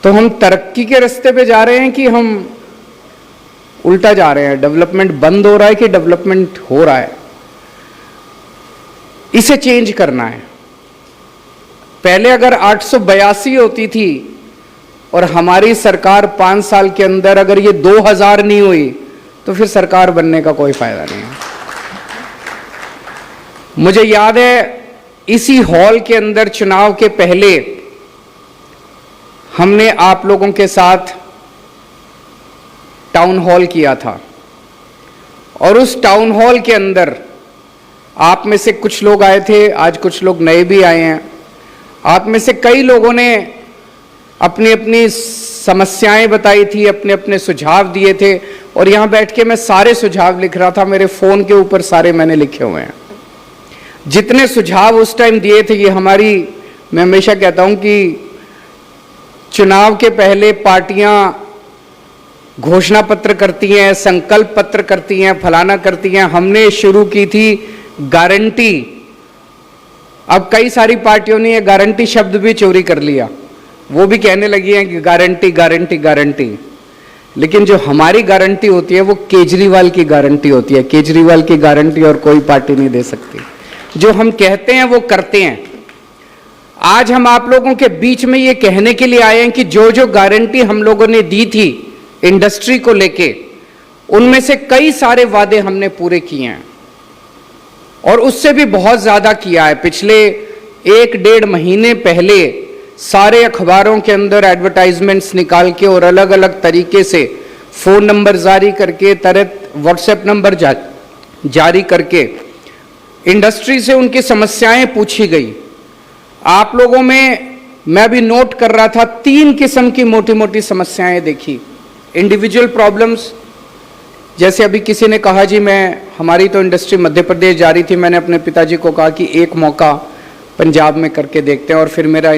तो हम तरक्की के रास्ते पे जा रहे हैं कि हम उल्टा जा रहे हैं? डेवलपमेंट बंद हो रहा है कि डेवलपमेंट हो रहा है? इसे चेंज करना है। पहले अगर 882 होती थी और हमारी सरकार 5 साल के अंदर अगर ये 2000 नहीं हुई तो फिर सरकार बनने का कोई फायदा नहीं है। मुझे याद है इसी हॉल के अंदर चुनाव के पहले हमने आप लोगों के साथ टाउन हॉल किया था और उस टाउन हॉल के अंदर आप में से कुछ लोग आए थे, आज कुछ लोग नए भी आए हैं। आप में से कई लोगों ने अपनी अपनी समस्याएं बताई थी, अपने अपने सुझाव दिए थे और यहाँ बैठ के मैं सारे सुझाव लिख रहा था, मेरे फ़ोन के ऊपर सारे मैंने लिखे हुए हैं। जितने सुझाव उस टाइम दिए थे, ये हमारी, मैं हमेशा कहता हूँ कि चुनाव के पहले पार्टियां घोषणा पत्र करती हैं, संकल्प पत्र करती हैं, फलाना करती हैं। हमने शुरू की थी गारंटी। अब कई सारी पार्टियों ने ये गारंटी शब्द भी चोरी कर लिया, वो भी कहने लगी हैं कि गारंटी गारंटी गारंटी। लेकिन जो हमारी गारंटी होती है वो केजरीवाल की गारंटी होती है। केजरीवाल की गारंटी और कोई पार्टी नहीं दे सकती। जो हम कहते हैं वो करते हैं। आज हम आप लोगों के बीच में ये कहने के लिए आए हैं कि जो जो गारंटी हम लोगों ने दी थी इंडस्ट्री को लेके, उनमें से कई सारे वादे हमने पूरे किए हैं और उससे भी बहुत ज़्यादा किया है। पिछले 1-1.5 महीने पहले सारे अखबारों के अंदर एडवर्टाइजमेंट्स निकाल के और अलग अलग तरीके से फ़ोन नंबर जारी करके, तरह व्हाट्सएप नंबर जारी करके इंडस्ट्री से उनकी समस्याएं पूछी गई। आप लोगों में मैं भी नोट कर रहा था, 3 किस्म की मोटी मोटी समस्याएं देखी। इंडिविजुअल प्रॉब्लम्स, जैसे अभी किसी ने कहा जी हमारी तो इंडस्ट्री मध्य प्रदेश जा रही थी, मैंने अपने पिताजी को कहा कि एक मौका पंजाब में करके देखते हैं, और फिर मेरा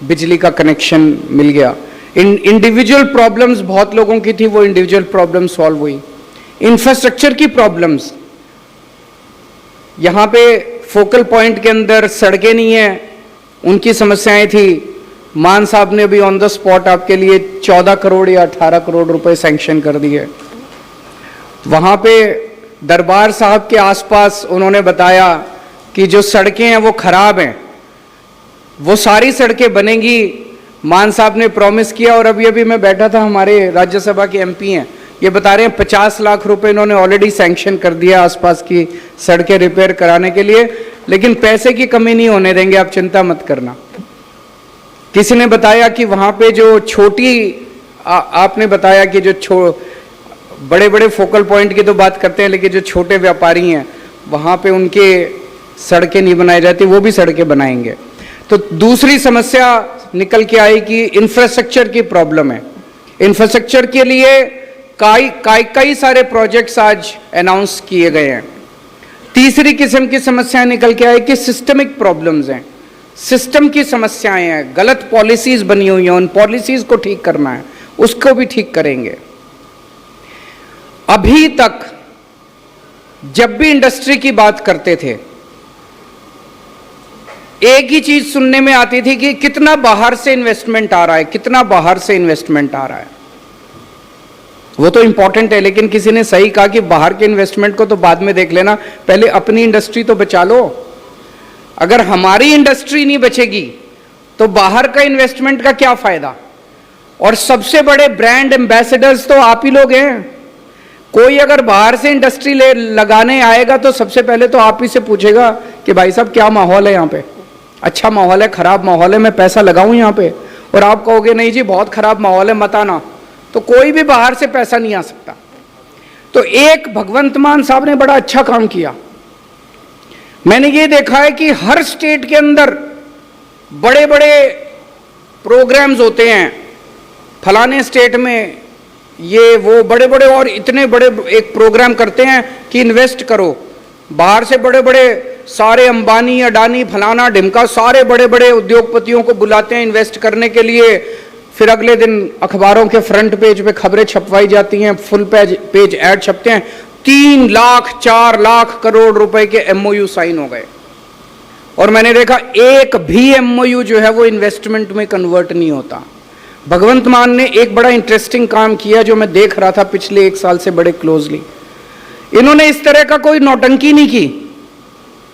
बिजली का कनेक्शन मिल गया। इंडिविजुअल प्रॉब्लम्स बहुत लोगों की थी, वो इंडिविजुअल प्रॉब्लम सॉल्व हुई। इंफ्रास्ट्रक्चर की प्रॉब्लम्स, यहाँ पे फोकल पॉइंट के अंदर सड़कें नहीं है, उनकी समस्याएं थी। मान साहब ने अभी ऑन द स्पॉट आपके लिए 14 करोड़ या 18 करोड़ रुपए सैंक्शन कर दिए। वहाँ पे दरबार साहब के आसपास उन्होंने बताया कि जो सड़कें हैं वो खराब हैं, वो सारी सड़कें बनेंगी। मान साहब ने प्रॉमिस किया, और अभी अभी मैं बैठा था, हमारे राज्यसभा के एमपी हैं, ये बता रहे हैं 50 लाख रुपए इन्होंने ऑलरेडी सैंक्शन कर दिया आसपास की सड़कें रिपेयर कराने के लिए, लेकिन पैसे की कमी नहीं होने देंगे, आप चिंता मत करना। किसी ने बताया कि वहाँ पे जो आपने बताया कि जो बड़े बड़े फोकल पॉइंट की तो बात करते हैं, लेकिन जो छोटे व्यापारी हैं वहाँ पे उनके सड़कें नहीं बनाई जाती, वो भी सड़कें बनाएंगे। तो दूसरी समस्या निकल के आई कि इंफ्रास्ट्रक्चर की प्रॉब्लम है। इंफ्रास्ट्रक्चर के लिए कई सारे प्रोजेक्ट्स आज अनाउंस किए गए हैं। तीसरी किस्म की समस्याएं निकल के आई कि सिस्टमिक प्रॉब्लम्स हैं, सिस्टम की समस्याएं हैं, गलत पॉलिसीज बनी हुई हैं, उन पॉलिसीज को ठीक करना है, उसको भी ठीक करेंगे। अभी तक जब भी इंडस्ट्री की बात करते थे, एक ही चीज सुनने में आती थी कि कितना बाहर से इन्वेस्टमेंट आ रहा है, कितना बाहर से इन्वेस्टमेंट आ रहा है। वो तो इंपॉर्टेंट है, लेकिन किसी ने सही कहा कि बाहर के इन्वेस्टमेंट को तो बाद में देख लेना, पहले अपनी इंडस्ट्री तो बचा लो। अगर हमारी इंडस्ट्री नहीं बचेगी तो बाहर का इन्वेस्टमेंट का क्या फायदा। और सबसे बड़े ब्रांड एम्बेसडर्स तो आप ही लोग हैं। कोई अगर बाहर से इंडस्ट्री लगाने आएगा तो सबसे पहले तो आप ही से पूछेगा कि भाई साहब क्या माहौल है यहाँ पे, अच्छा माहौल है, खराब माहौल है, मैं पैसा लगाऊं यहाँ पे। और आप कहोगे नहीं जी बहुत खराब माहौल है, मत आना, तो कोई भी बाहर से पैसा नहीं आ सकता। तो एक भगवंत मान साहब ने बड़ा अच्छा काम किया। मैंने ये देखा है कि हर स्टेट के अंदर बड़े बड़े प्रोग्राम्स होते हैं, फलाने स्टेट में ये वो बड़े बड़े, और इतने बड़े एक प्रोग्राम करते हैं कि इन्वेस्ट करो। बाहर से बड़े बड़े सारे अंबानी, अडानी, फलाना ढिमका सारे बड़े बड़े उद्योगपतियों को बुलाते हैं इन्वेस्ट करने के लिए। फिर अगले दिन अखबारों के फ्रंट पेज पे खबरें छपवाई जाती हैं, फुल पेज ऐड छपते हैं, 3 लाख 4 लाख करोड़ रुपए के एमओयू साइन हो गए। और मैंने देखा एक भी एमओयू जो है वो इन्वेस्टमेंट में कन्वर्ट नहीं होता। भगवंत मान ने एक बड़ा इंटरेस्टिंग काम किया जो मैं देख रहा था पिछले 1 साल से बड़े क्लोजली। इन्होंने इस तरह का कोई नौटंकी नहीं की।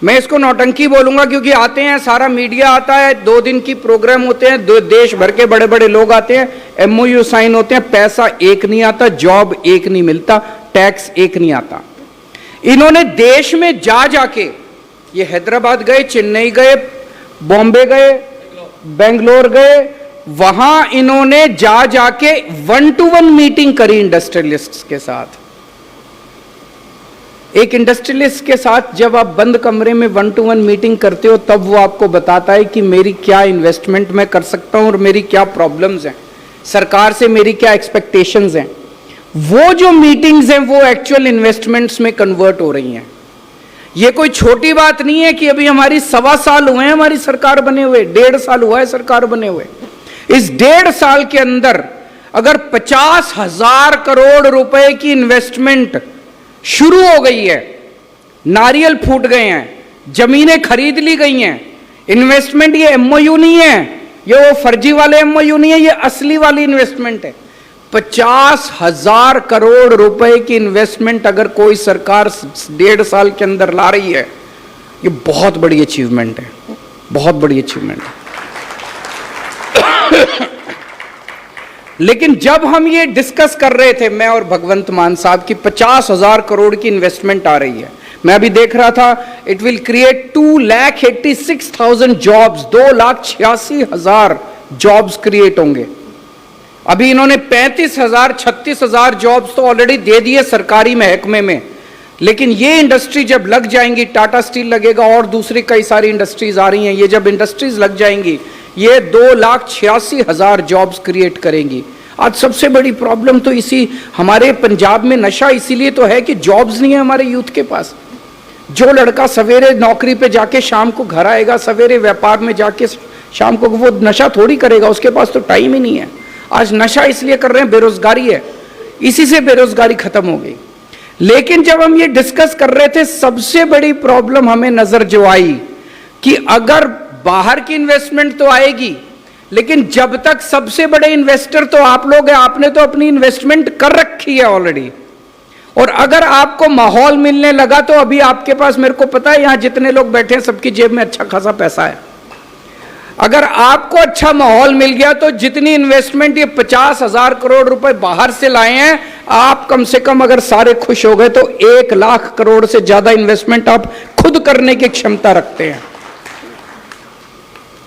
मैं इसको नौटंकी बोलूंगा क्योंकि आते हैं, सारा मीडिया आता है, 2 दिन की प्रोग्राम होते हैं, देश भर के बड़े बड़े लोग आते हैं, एमओयू साइन होते हैं, पैसा एक नहीं आता, जॉब एक नहीं मिलता, टैक्स एक नहीं आता। इन्होंने देश में जाके, ये हैदराबाद गए, चेन्नई गए, बॉम्बे गए, बेंगलोर गए, वहां इन्होंने जाके 1-to-1 मीटिंग करी इंडस्ट्रियलिस्ट्स के साथ। एक इंडस्ट्रियलिस्ट के साथ जब आप बंद कमरे में 1-to-1 मीटिंग करते हो तब वो आपको बताता है कि मेरी क्या इन्वेस्टमेंट मैं कर सकता हूं और मेरी क्या प्रॉब्लम्स हैं, सरकार से मेरी क्या एक्सपेक्टेशंस हैं। वो जो मीटिंग्स हैं वो एक्चुअल इन्वेस्टमेंट्स में कन्वर्ट हो रही हैं। ये कोई छोटी बात नहीं है कि अभी हमारी 1.25 साल हुए हैं हमारी सरकार बने हुए, 1.5 साल हुआ है सरकार बने हुए। इस 1.5 साल के अंदर अगर 50,000 करोड़ रुपए की इन्वेस्टमेंट शुरू हो गई है, नारियल फूट गए हैं, जमीनें खरीद ली गई हैं, इन्वेस्टमेंट ये एमओयू नहीं है, ये वो फर्जी वाले एमओयू नहीं है, ये असली वाली इन्वेस्टमेंट है। 50,000 करोड़ रुपए की इन्वेस्टमेंट अगर कोई सरकार 1.5 साल के अंदर ला रही है, ये बहुत बड़ी अचीवमेंट है, बहुत बड़ी अचीवमेंट है। लेकिन जब हम ये डिस्कस कर रहे थे, मैं और भगवंत मान साहब की 50,000 करोड़ की इन्वेस्टमेंट आ रही है, मैं अभी देख रहा था, it will create 2,86,000 jobs, 2,86,000 jobs create होंगे। अभी इन्होंने 35,000 36,000 जॉब्स तो ऑलरेडी दे दिए सरकारी महकमे में, लेकिन ये इंडस्ट्री जब लग जाएंगी, टाटा स्टील लगेगा और दूसरी कई सारी इंडस्ट्रीज आ रही हैं, ये जब इंडस्ट्रीज लग जाएंगी, ये 2,86,000 जॉब्स क्रिएट करेंगी। आज सबसे बड़ी प्रॉब्लम तो इसी हमारे पंजाब में नशा इसीलिए तो है कि जॉब्स नहीं है हमारे यूथ के पास। जो लड़का सवेरे नौकरी पे जाके शाम को घर आएगा, सवेरे व्यापार में जाके शाम को, वो नशा थोड़ी करेगा, उसके पास तो टाइम ही नहीं है। आज नशा इसलिए कर रहे हैं, बेरोजगारी है, इसी से बेरोजगारी खत्म हो गई। लेकिन जब हम ये डिस्कस कर रहे थे, सबसे बड़ी प्रॉब्लम हमें नजर जो आई कि अगर बाहर की इन्वेस्टमेंट तो आएगी, लेकिन जब तक सबसे बड़े इन्वेस्टर तो आप लोग हैं, आपने तो अपनी इन्वेस्टमेंट कर रखी है ऑलरेडी, और अगर आपको माहौल मिलने लगा तो अभी आपके पास, मेरे को पता है यहां जितने लोग बैठे हैं सबकी जेब में अच्छा खासा पैसा है। अगर आपको अच्छा माहौल मिल गया तो जितनी इन्वेस्टमेंट ये 50,000 करोड़ रुपए बाहर से लाए हैं, आप कम से कम अगर सारे खुश हो गए तो 1,00,000 करोड़ से ज्यादा इन्वेस्टमेंट आप खुद करने की क्षमता रखते हैं।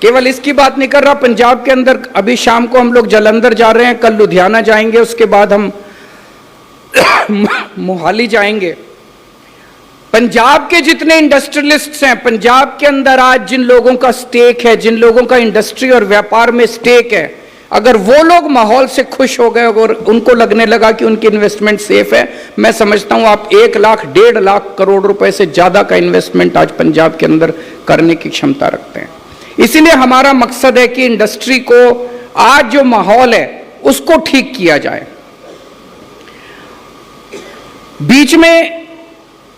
केवल इसकी बात नहीं कर रहा, पंजाब के अंदर अभी शाम को हम लोग जालंधर जा रहे हैं, कल लुधियाना जाएंगे, उसके बाद हम मोहाली जाएंगे। पंजाब के जितने इंडस्ट्रियलिस्ट्स हैं, पंजाब के अंदर आज जिन लोगों का स्टेक है, जिन लोगों का इंडस्ट्री और व्यापार में स्टेक है, अगर वो लोग माहौल से खुश हो गए और उनको लगने लगा कि उनकी इन्वेस्टमेंट सेफ है, मैं समझता हूं आप 1,00,000 1,50,000 करोड़ रुपए से ज्यादा का इन्वेस्टमेंट आज पंजाब के अंदर करने की क्षमता रखते हैं। इसीलिए हमारा मकसद है कि इंडस्ट्री को आज जो माहौल है उसको ठीक किया जाए। बीच में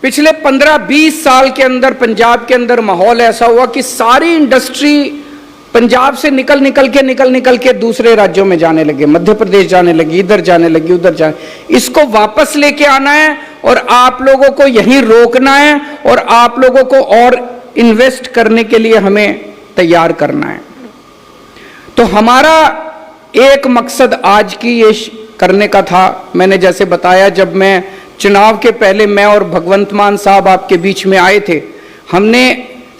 पिछले 15-20 साल के अंदर पंजाब के अंदर माहौल ऐसा हुआ कि सारी इंडस्ट्री पंजाब से निकल के दूसरे राज्यों में जाने लगे, मध्य प्रदेश जाने लगी, इधर जाने लगी, उधर जाने। इसको वापस लेके आना है और आप लोगों को यहीं रोकना है और आप लोगों को और इन्वेस्ट करने के लिए हमें तैयार करना है। तो हमारा एक मकसद आज की ये करने का था। मैंने जैसे बताया, जब मैं चुनाव के पहले मैं और भगवंत मान साहब आपके बीच में आए थे, हमने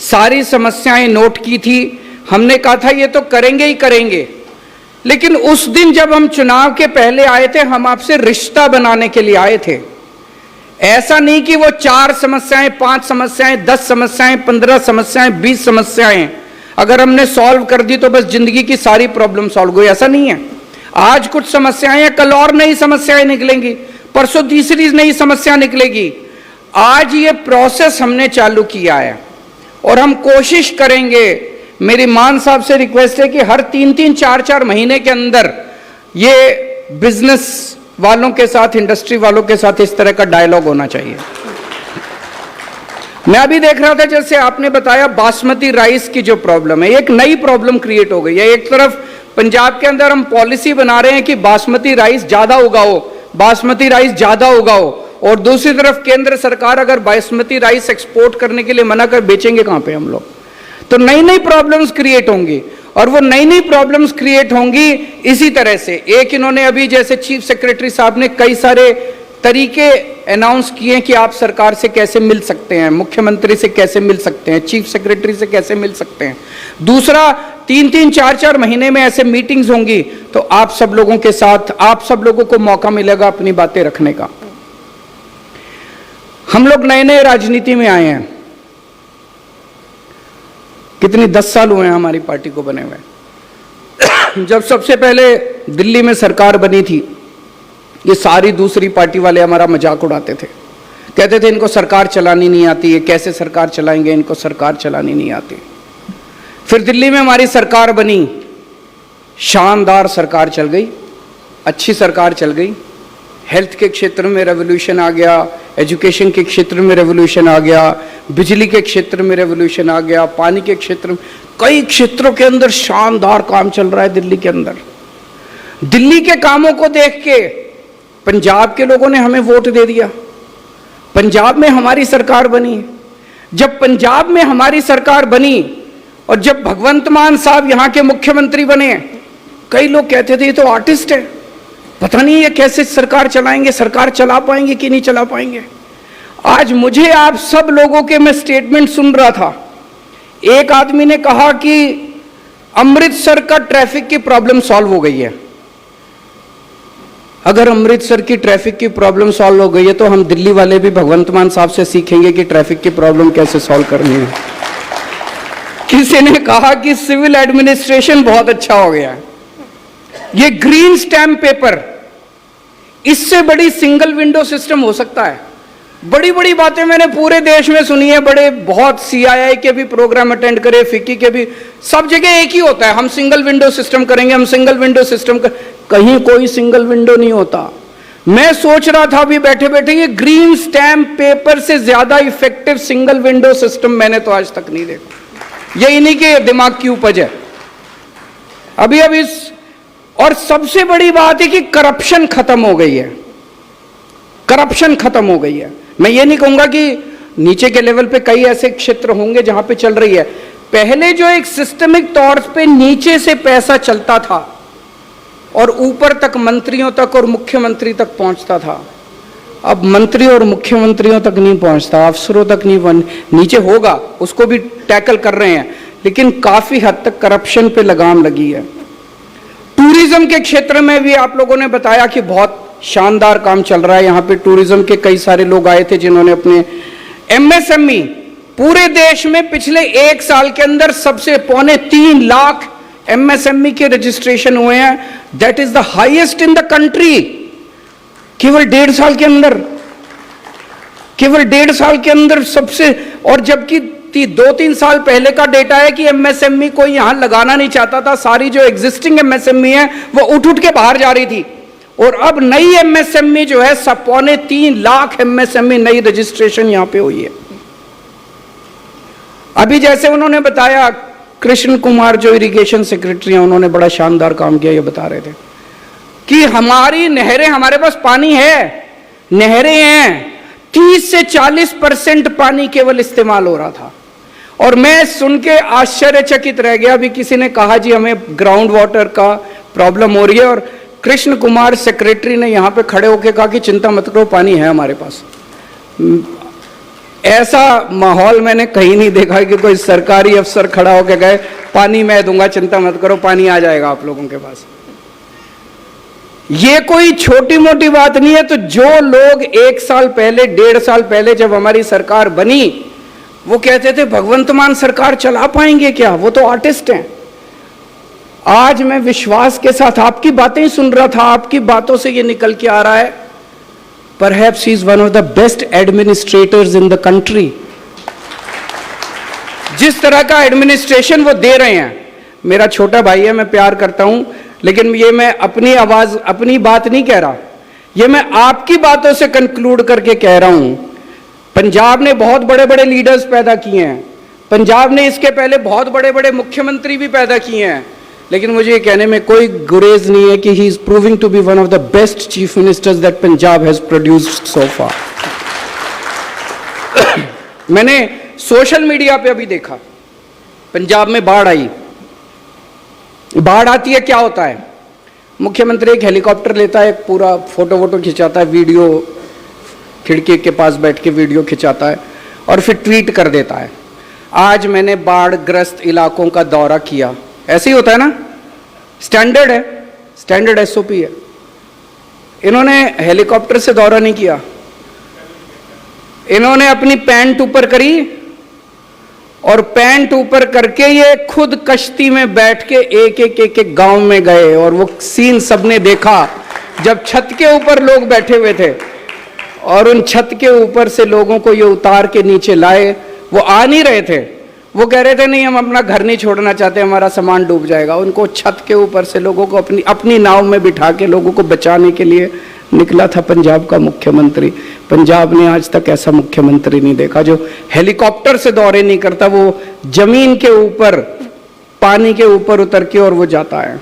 सारी समस्याएं नोट की थी। हमने कहा था ये तो करेंगे ही करेंगे, लेकिन उस दिन जब हम चुनाव के पहले आए थे, हम आपसे रिश्ता बनाने के लिए आए थे। ऐसा नहीं कि वो 4 समस्याएं, 5 समस्याएं, 10 समस्याएं, 15 समस्याएं, 20 समस्याएं अगर हमने सॉल्व कर दी तो बस जिंदगी की सारी प्रॉब्लम सॉल्व हो गई, ऐसा नहीं है। आज कुछ समस्याएं हैं, कल और नई समस्याएं निकलेंगी, परसों तीसरी नई समस्या निकलेगी। आज ये प्रोसेस हमने चालू किया है और हम कोशिश करेंगे, मेरी मान साहब से रिक्वेस्ट है कि हर 3-3, 4-4 महीने के अंदर ये बिजनेस वालों के साथ, इंडस्ट्री वालों के साथ इस तरह का डायलॉग होना चाहिए। मैं अभी देख रहा था, जैसे आपने बताया बासमती राइस की जो प्रॉब्लम है, एक नई प्रॉब्लम क्रिएट हो गई है। एक तरफ पंजाब के अंदर हम पॉलिसी बना रहे हैं कि बासमती राइस ज्यादा उगाओ, बासमती राइस ज्यादा उगाओ, और दूसरी तरफ केंद्र सरकार अगर बासमती राइस एक्सपोर्ट करने के लिए मना कर, बेचेंगे कहां पे हम लोग? तो नई नई प्रॉब्लम्स क्रिएट होंगी और वो नई नई प्रॉब्लम्स क्रिएट होंगी इसी तरह से। एक इन्होंने अभी जैसे चीफ सेक्रेटरी साहब ने कई सारे तरीके अनाउंस किए कि आप सरकार से कैसे मिल सकते हैं, मुख्यमंत्री से कैसे मिल सकते हैं, चीफ सेक्रेटरी से कैसे मिल सकते हैं। दूसरा, 3-3, 4-4 महीने में ऐसे मीटिंग्स होंगी तो आप सब लोगों के साथ, आप सब लोगों को मौका मिलेगा अपनी बातें रखने का। हम लोग नए नए राजनीति में आए हैं, कितनी 10 साल हुए हैं हमारी पार्टी को बने हुए। जब सबसे पहले दिल्ली में सरकार बनी थी, ये सारी दूसरी पार्टी वाले हमारा मजाक उड़ाते थे, कहते थे इनको सरकार चलानी नहीं आती, ये कैसे सरकार चलाएंगे, इनको सरकार चलानी नहीं आती। फिर दिल्ली में हमारी सरकार बनी, शानदार सरकार चल गई, अच्छी सरकार चल गई। हेल्थ के क्षेत्र में रेवोल्यूशन आ गया, एजुकेशन के क्षेत्र में रेवोल्यूशन आ गया, बिजली के क्षेत्र में रेवोल्यूशन आ गया, पानी के क्षेत्र में, कई क्षेत्रों के अंदर शानदार काम चल रहा है दिल्ली के अंदर। दिल्ली के कामों को देख के पंजाब के लोगों ने हमें वोट दे दिया, पंजाब में हमारी सरकार बनी। जब पंजाब में हमारी सरकार बनी और जब भगवंत मान साहब यहाँ के मुख्यमंत्री बने, कई लोग कहते थे ये तो आर्टिस्ट है, पता नहीं ये कैसे सरकार चलाएंगे, सरकार चला पाएंगे कि नहीं चला पाएंगे। आज मुझे आप सब लोगों के मैं स्टेटमेंट सुन रहा था, एक आदमी ने कहा कि अमृतसर का ट्रैफिक की प्रॉब्लम सॉल्व हो गई है। अगर अमृतसर की ट्रैफिक की प्रॉब्लम सॉल्व हो गई है तो हम दिल्ली वाले भी भगवंत मान साहब से सीखेंगे कि ट्रैफिक की प्रॉब्लम कैसे सॉल्व करनी है। किसी ने कहा कि सिविल एडमिनिस्ट्रेशन बहुत अच्छा हो गया है। ये ग्रीन स्टैम्प पेपर, इससे बड़ी सिंगल विंडो सिस्टम हो सकता है? बड़ी बड़ी बातें मैंने पूरे देश में सुनी है, बड़े बहुत CII के भी प्रोग्राम अटेंड करे, फिक्की के भी, सब जगह एक ही होता है, हम सिंगल विंडो सिस्टम करेंगे, हम सिंगल विंडो सिस्टम कर, कहीं कोई सिंगल विंडो नहीं होता। मैं सोच रहा था अभी बैठे बैठे, ये ग्रीन स्टैम्प पेपर से ज्यादा इफेक्टिव सिंगल विंडो सिस्टम मैंने तो आज तक नहीं देखा। ये इन्हीं के दिमाग की उपज है। अभी इस, और सबसे बड़ी बात है कि करप्शन खत्म हो गई है, करप्शन खत्म हो गई है। मैं ये नहीं कहूंगा कि नीचे के लेवल पे कई ऐसे क्षेत्र होंगे जहां पे चल रही है। पहले जो एक सिस्टमिक तौर पे नीचे से पैसा चलता था और ऊपर तक मंत्रियों तक और मुख्यमंत्री तक पहुंचता था, अब मंत्री और मुख्यमंत्रियों तक नहीं पहुंचता, अफसरों तक नहीं, नीचे होगा, उसको भी टैकल कर रहे हैं, लेकिन काफी हद तक करप्शन पे लगाम लगी है। टूरिज्म के क्षेत्र में भी आप लोगों ने बताया कि बहुत शानदार काम चल रहा है। यहाँ पे टूरिज्म के कई सारे लोग आए थे जिन्होंने अपने MSME, पूरे देश में पिछले 1 साल के अंदर सबसे 3.25 लाख MSME के रजिस्ट्रेशन हुए हैं। That is the highest in the country. केवल 1.5 साल के अंदर, केवल 1.5 साल के अंदर सबसे, और जबकि 2-3 साल पहले का डेटा है कि MSME कोई यहां लगाना नहीं चाहता था, सारी जो एग्जिस्टिंग MSME है वो उठ के बाहर जा रही थी, और अब नई MSME जो है 3.25 लाख MSME नई रजिस्ट्रेशन यहां पे हुई है। अभी जैसे उन्होंने बताया, कृष्ण कुमार जो इरिगेशन सेक्रेटरी हैं, उन्होंने बड़ा शानदार काम किया। ये बता रहे थे कि हमारी नहरें, हमारे पास पानी है, नहरें हैं, 30 से 40% पानी केवल इस्तेमाल हो रहा था। और मैं सुन के आश्चर्यचकित रह गया। अभी किसी ने कहा जी हमें ग्राउंड वाटर का प्रॉब्लम हो रही है, और कृष्ण कुमार सेक्रेटरी ने यहां पे खड़े होकर कहा कि चिंता मत करो, पानी है हमारे पास। ऐसा माहौल मैंने कहीं नहीं देखा कि कोई सरकारी अफसर खड़ा होकर कहे पानी मैं दूंगा, चिंता मत करो, पानी आ जाएगा आप लोगों के पास। ये कोई छोटी मोटी बात नहीं है। तो जो लोग 1 साल पहले, 1.5 साल पहले जब हमारी सरकार बनी, वो कहते थे भगवंत मान सरकार चला पाएंगे क्या, वो तो आर्टिस्ट हैं। आज मैं विश्वास के साथ आपकी बातें सुन रहा था, आपकी बातों से ये निकल के आ रहा है, perhaps he is one of the best administrators in the country. जिस तरह का एडमिनिस्ट्रेशन वो दे रहे हैं, मेरा छोटा भाई है, मैं प्यार करता हूं, लेकिन ये मैं अपनी आवाज, अपनी बात नहीं कह रहा, ये मैं आपकी बातों से कंक्लूड करके कह रहा हूं। पंजाब ने बहुत बड़े बड़े लीडर्स पैदा किए हैं, पंजाब ने इसके पहले बहुत बड़े बड़े मुख्यमंत्री भी पैदा किए हैं, लेकिन मुझे ये कहने में कोई गुरेज नहीं है कि he is proving to be one of the best chief ministers that Punjab has produced so far. मैंने सोशल मीडिया पे अभी देखा, पंजाब में बाढ़ आई, बाढ़ आती है क्या होता है, मुख्यमंत्री एक हेलीकॉप्टर लेता है, पूरा फोटो वोटो खिंचाता है, वीडियो खिड़की के पास बैठ के वीडियो खिंचाता है और फिर ट्वीट कर देता है, आज मैंने बाढ़ ग्रस्त इलाकों का दौरा किया। ऐसे ही होता है ना, स्टैंडर्ड है, स्टैंडर्ड SOP है। इन्होंने हेलीकॉप्टर से दौरा नहीं किया, इन्होंने अपनी पैंट ऊपर करी और पैंट ऊपर करके ये खुद कश्ती में बैठ के एक गांव में गए, और वो सीन सबने देखा जब छत के ऊपर लोग बैठे हुए थे और उन छत के ऊपर से लोगों को ये उतार के नीचे लाए। वो आ नहीं रहे थे, वो कह रहे थे नहीं हम अपना घर नहीं छोड़ना चाहते, हमारा सामान डूब जाएगा। उनको छत के ऊपर से लोगों को अपनी नाव में बिठा के लोगों को बचाने के लिए निकला था पंजाब का मुख्यमंत्री। पंजाब ने आज तक ऐसा मुख्यमंत्री नहीं देखा जो हेलीकॉप्टर से दौरे नहीं करता, वो जमीन के ऊपर, पानी के ऊपर उतर के और वो जाता है।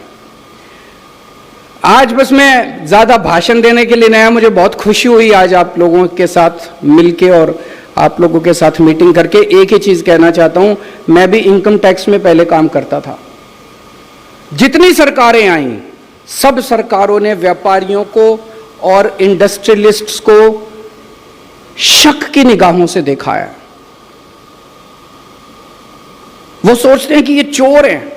आज बस मैं ज्यादा भाषण देने के लिए नहीं आया, मुझे बहुत खुशी हुई आज आप लोगों के साथ मिलके और आप लोगों के साथ मीटिंग करके। एक ही चीज कहना चाहता हूं, मैं भी इनकम टैक्स में पहले काम करता था। जितनी सरकारें आई, सब सरकारों ने व्यापारियों को और इंडस्ट्रियलिस्ट्स को शक की निगाहों से देखा है। वो सोचते हैं कि ये चोर हैं,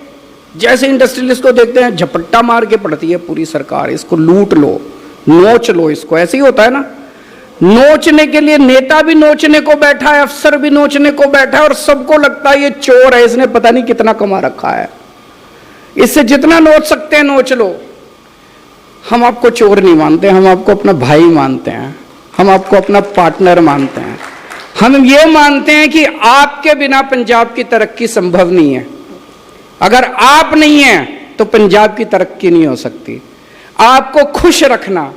जैसे इंडस्ट्रियलिस्ट को देखते हैं झपट्टा मार के पड़ती है पूरी सरकार, इसको लूट लो, नोच लो इसको, ऐसे ही होता है ना। नोचने के लिए नेता भी नोचने को बैठा है, अफसर भी नोचने को बैठा है, और सबको लगता है ये चोर है, इसने पता नहीं कितना कमा रखा है, इससे जितना नोच सकते हैं नोच लो। हम आपको चोर नहीं मानते, हम आपको अपना भाई मानते हैं, हम आपको अपना पार्टनर मानते हैं। हम ये मानते हैं कि आपके बिना पंजाब की तरक्की संभव नहीं है। अगर आप नहीं हैं तो पंजाब की तरक्की नहीं हो सकती। आपको खुश रखना,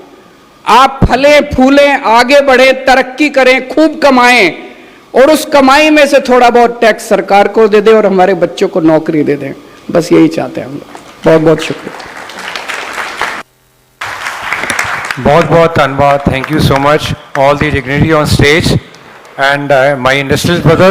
आप फलें फूलें, आगे बढ़े, तरक्की करें, खूब कमाएं, और उस कमाई में से थोड़ा बहुत टैक्स सरकार को दे दें और हमारे बच्चों को नौकरी दे दें, बस यही चाहते हैं हम लोग। बहुत बहुत शुक्रिया। बहुत बहुत धन्यवाद। Thank you so much all the dignity on stage and my industrial brother.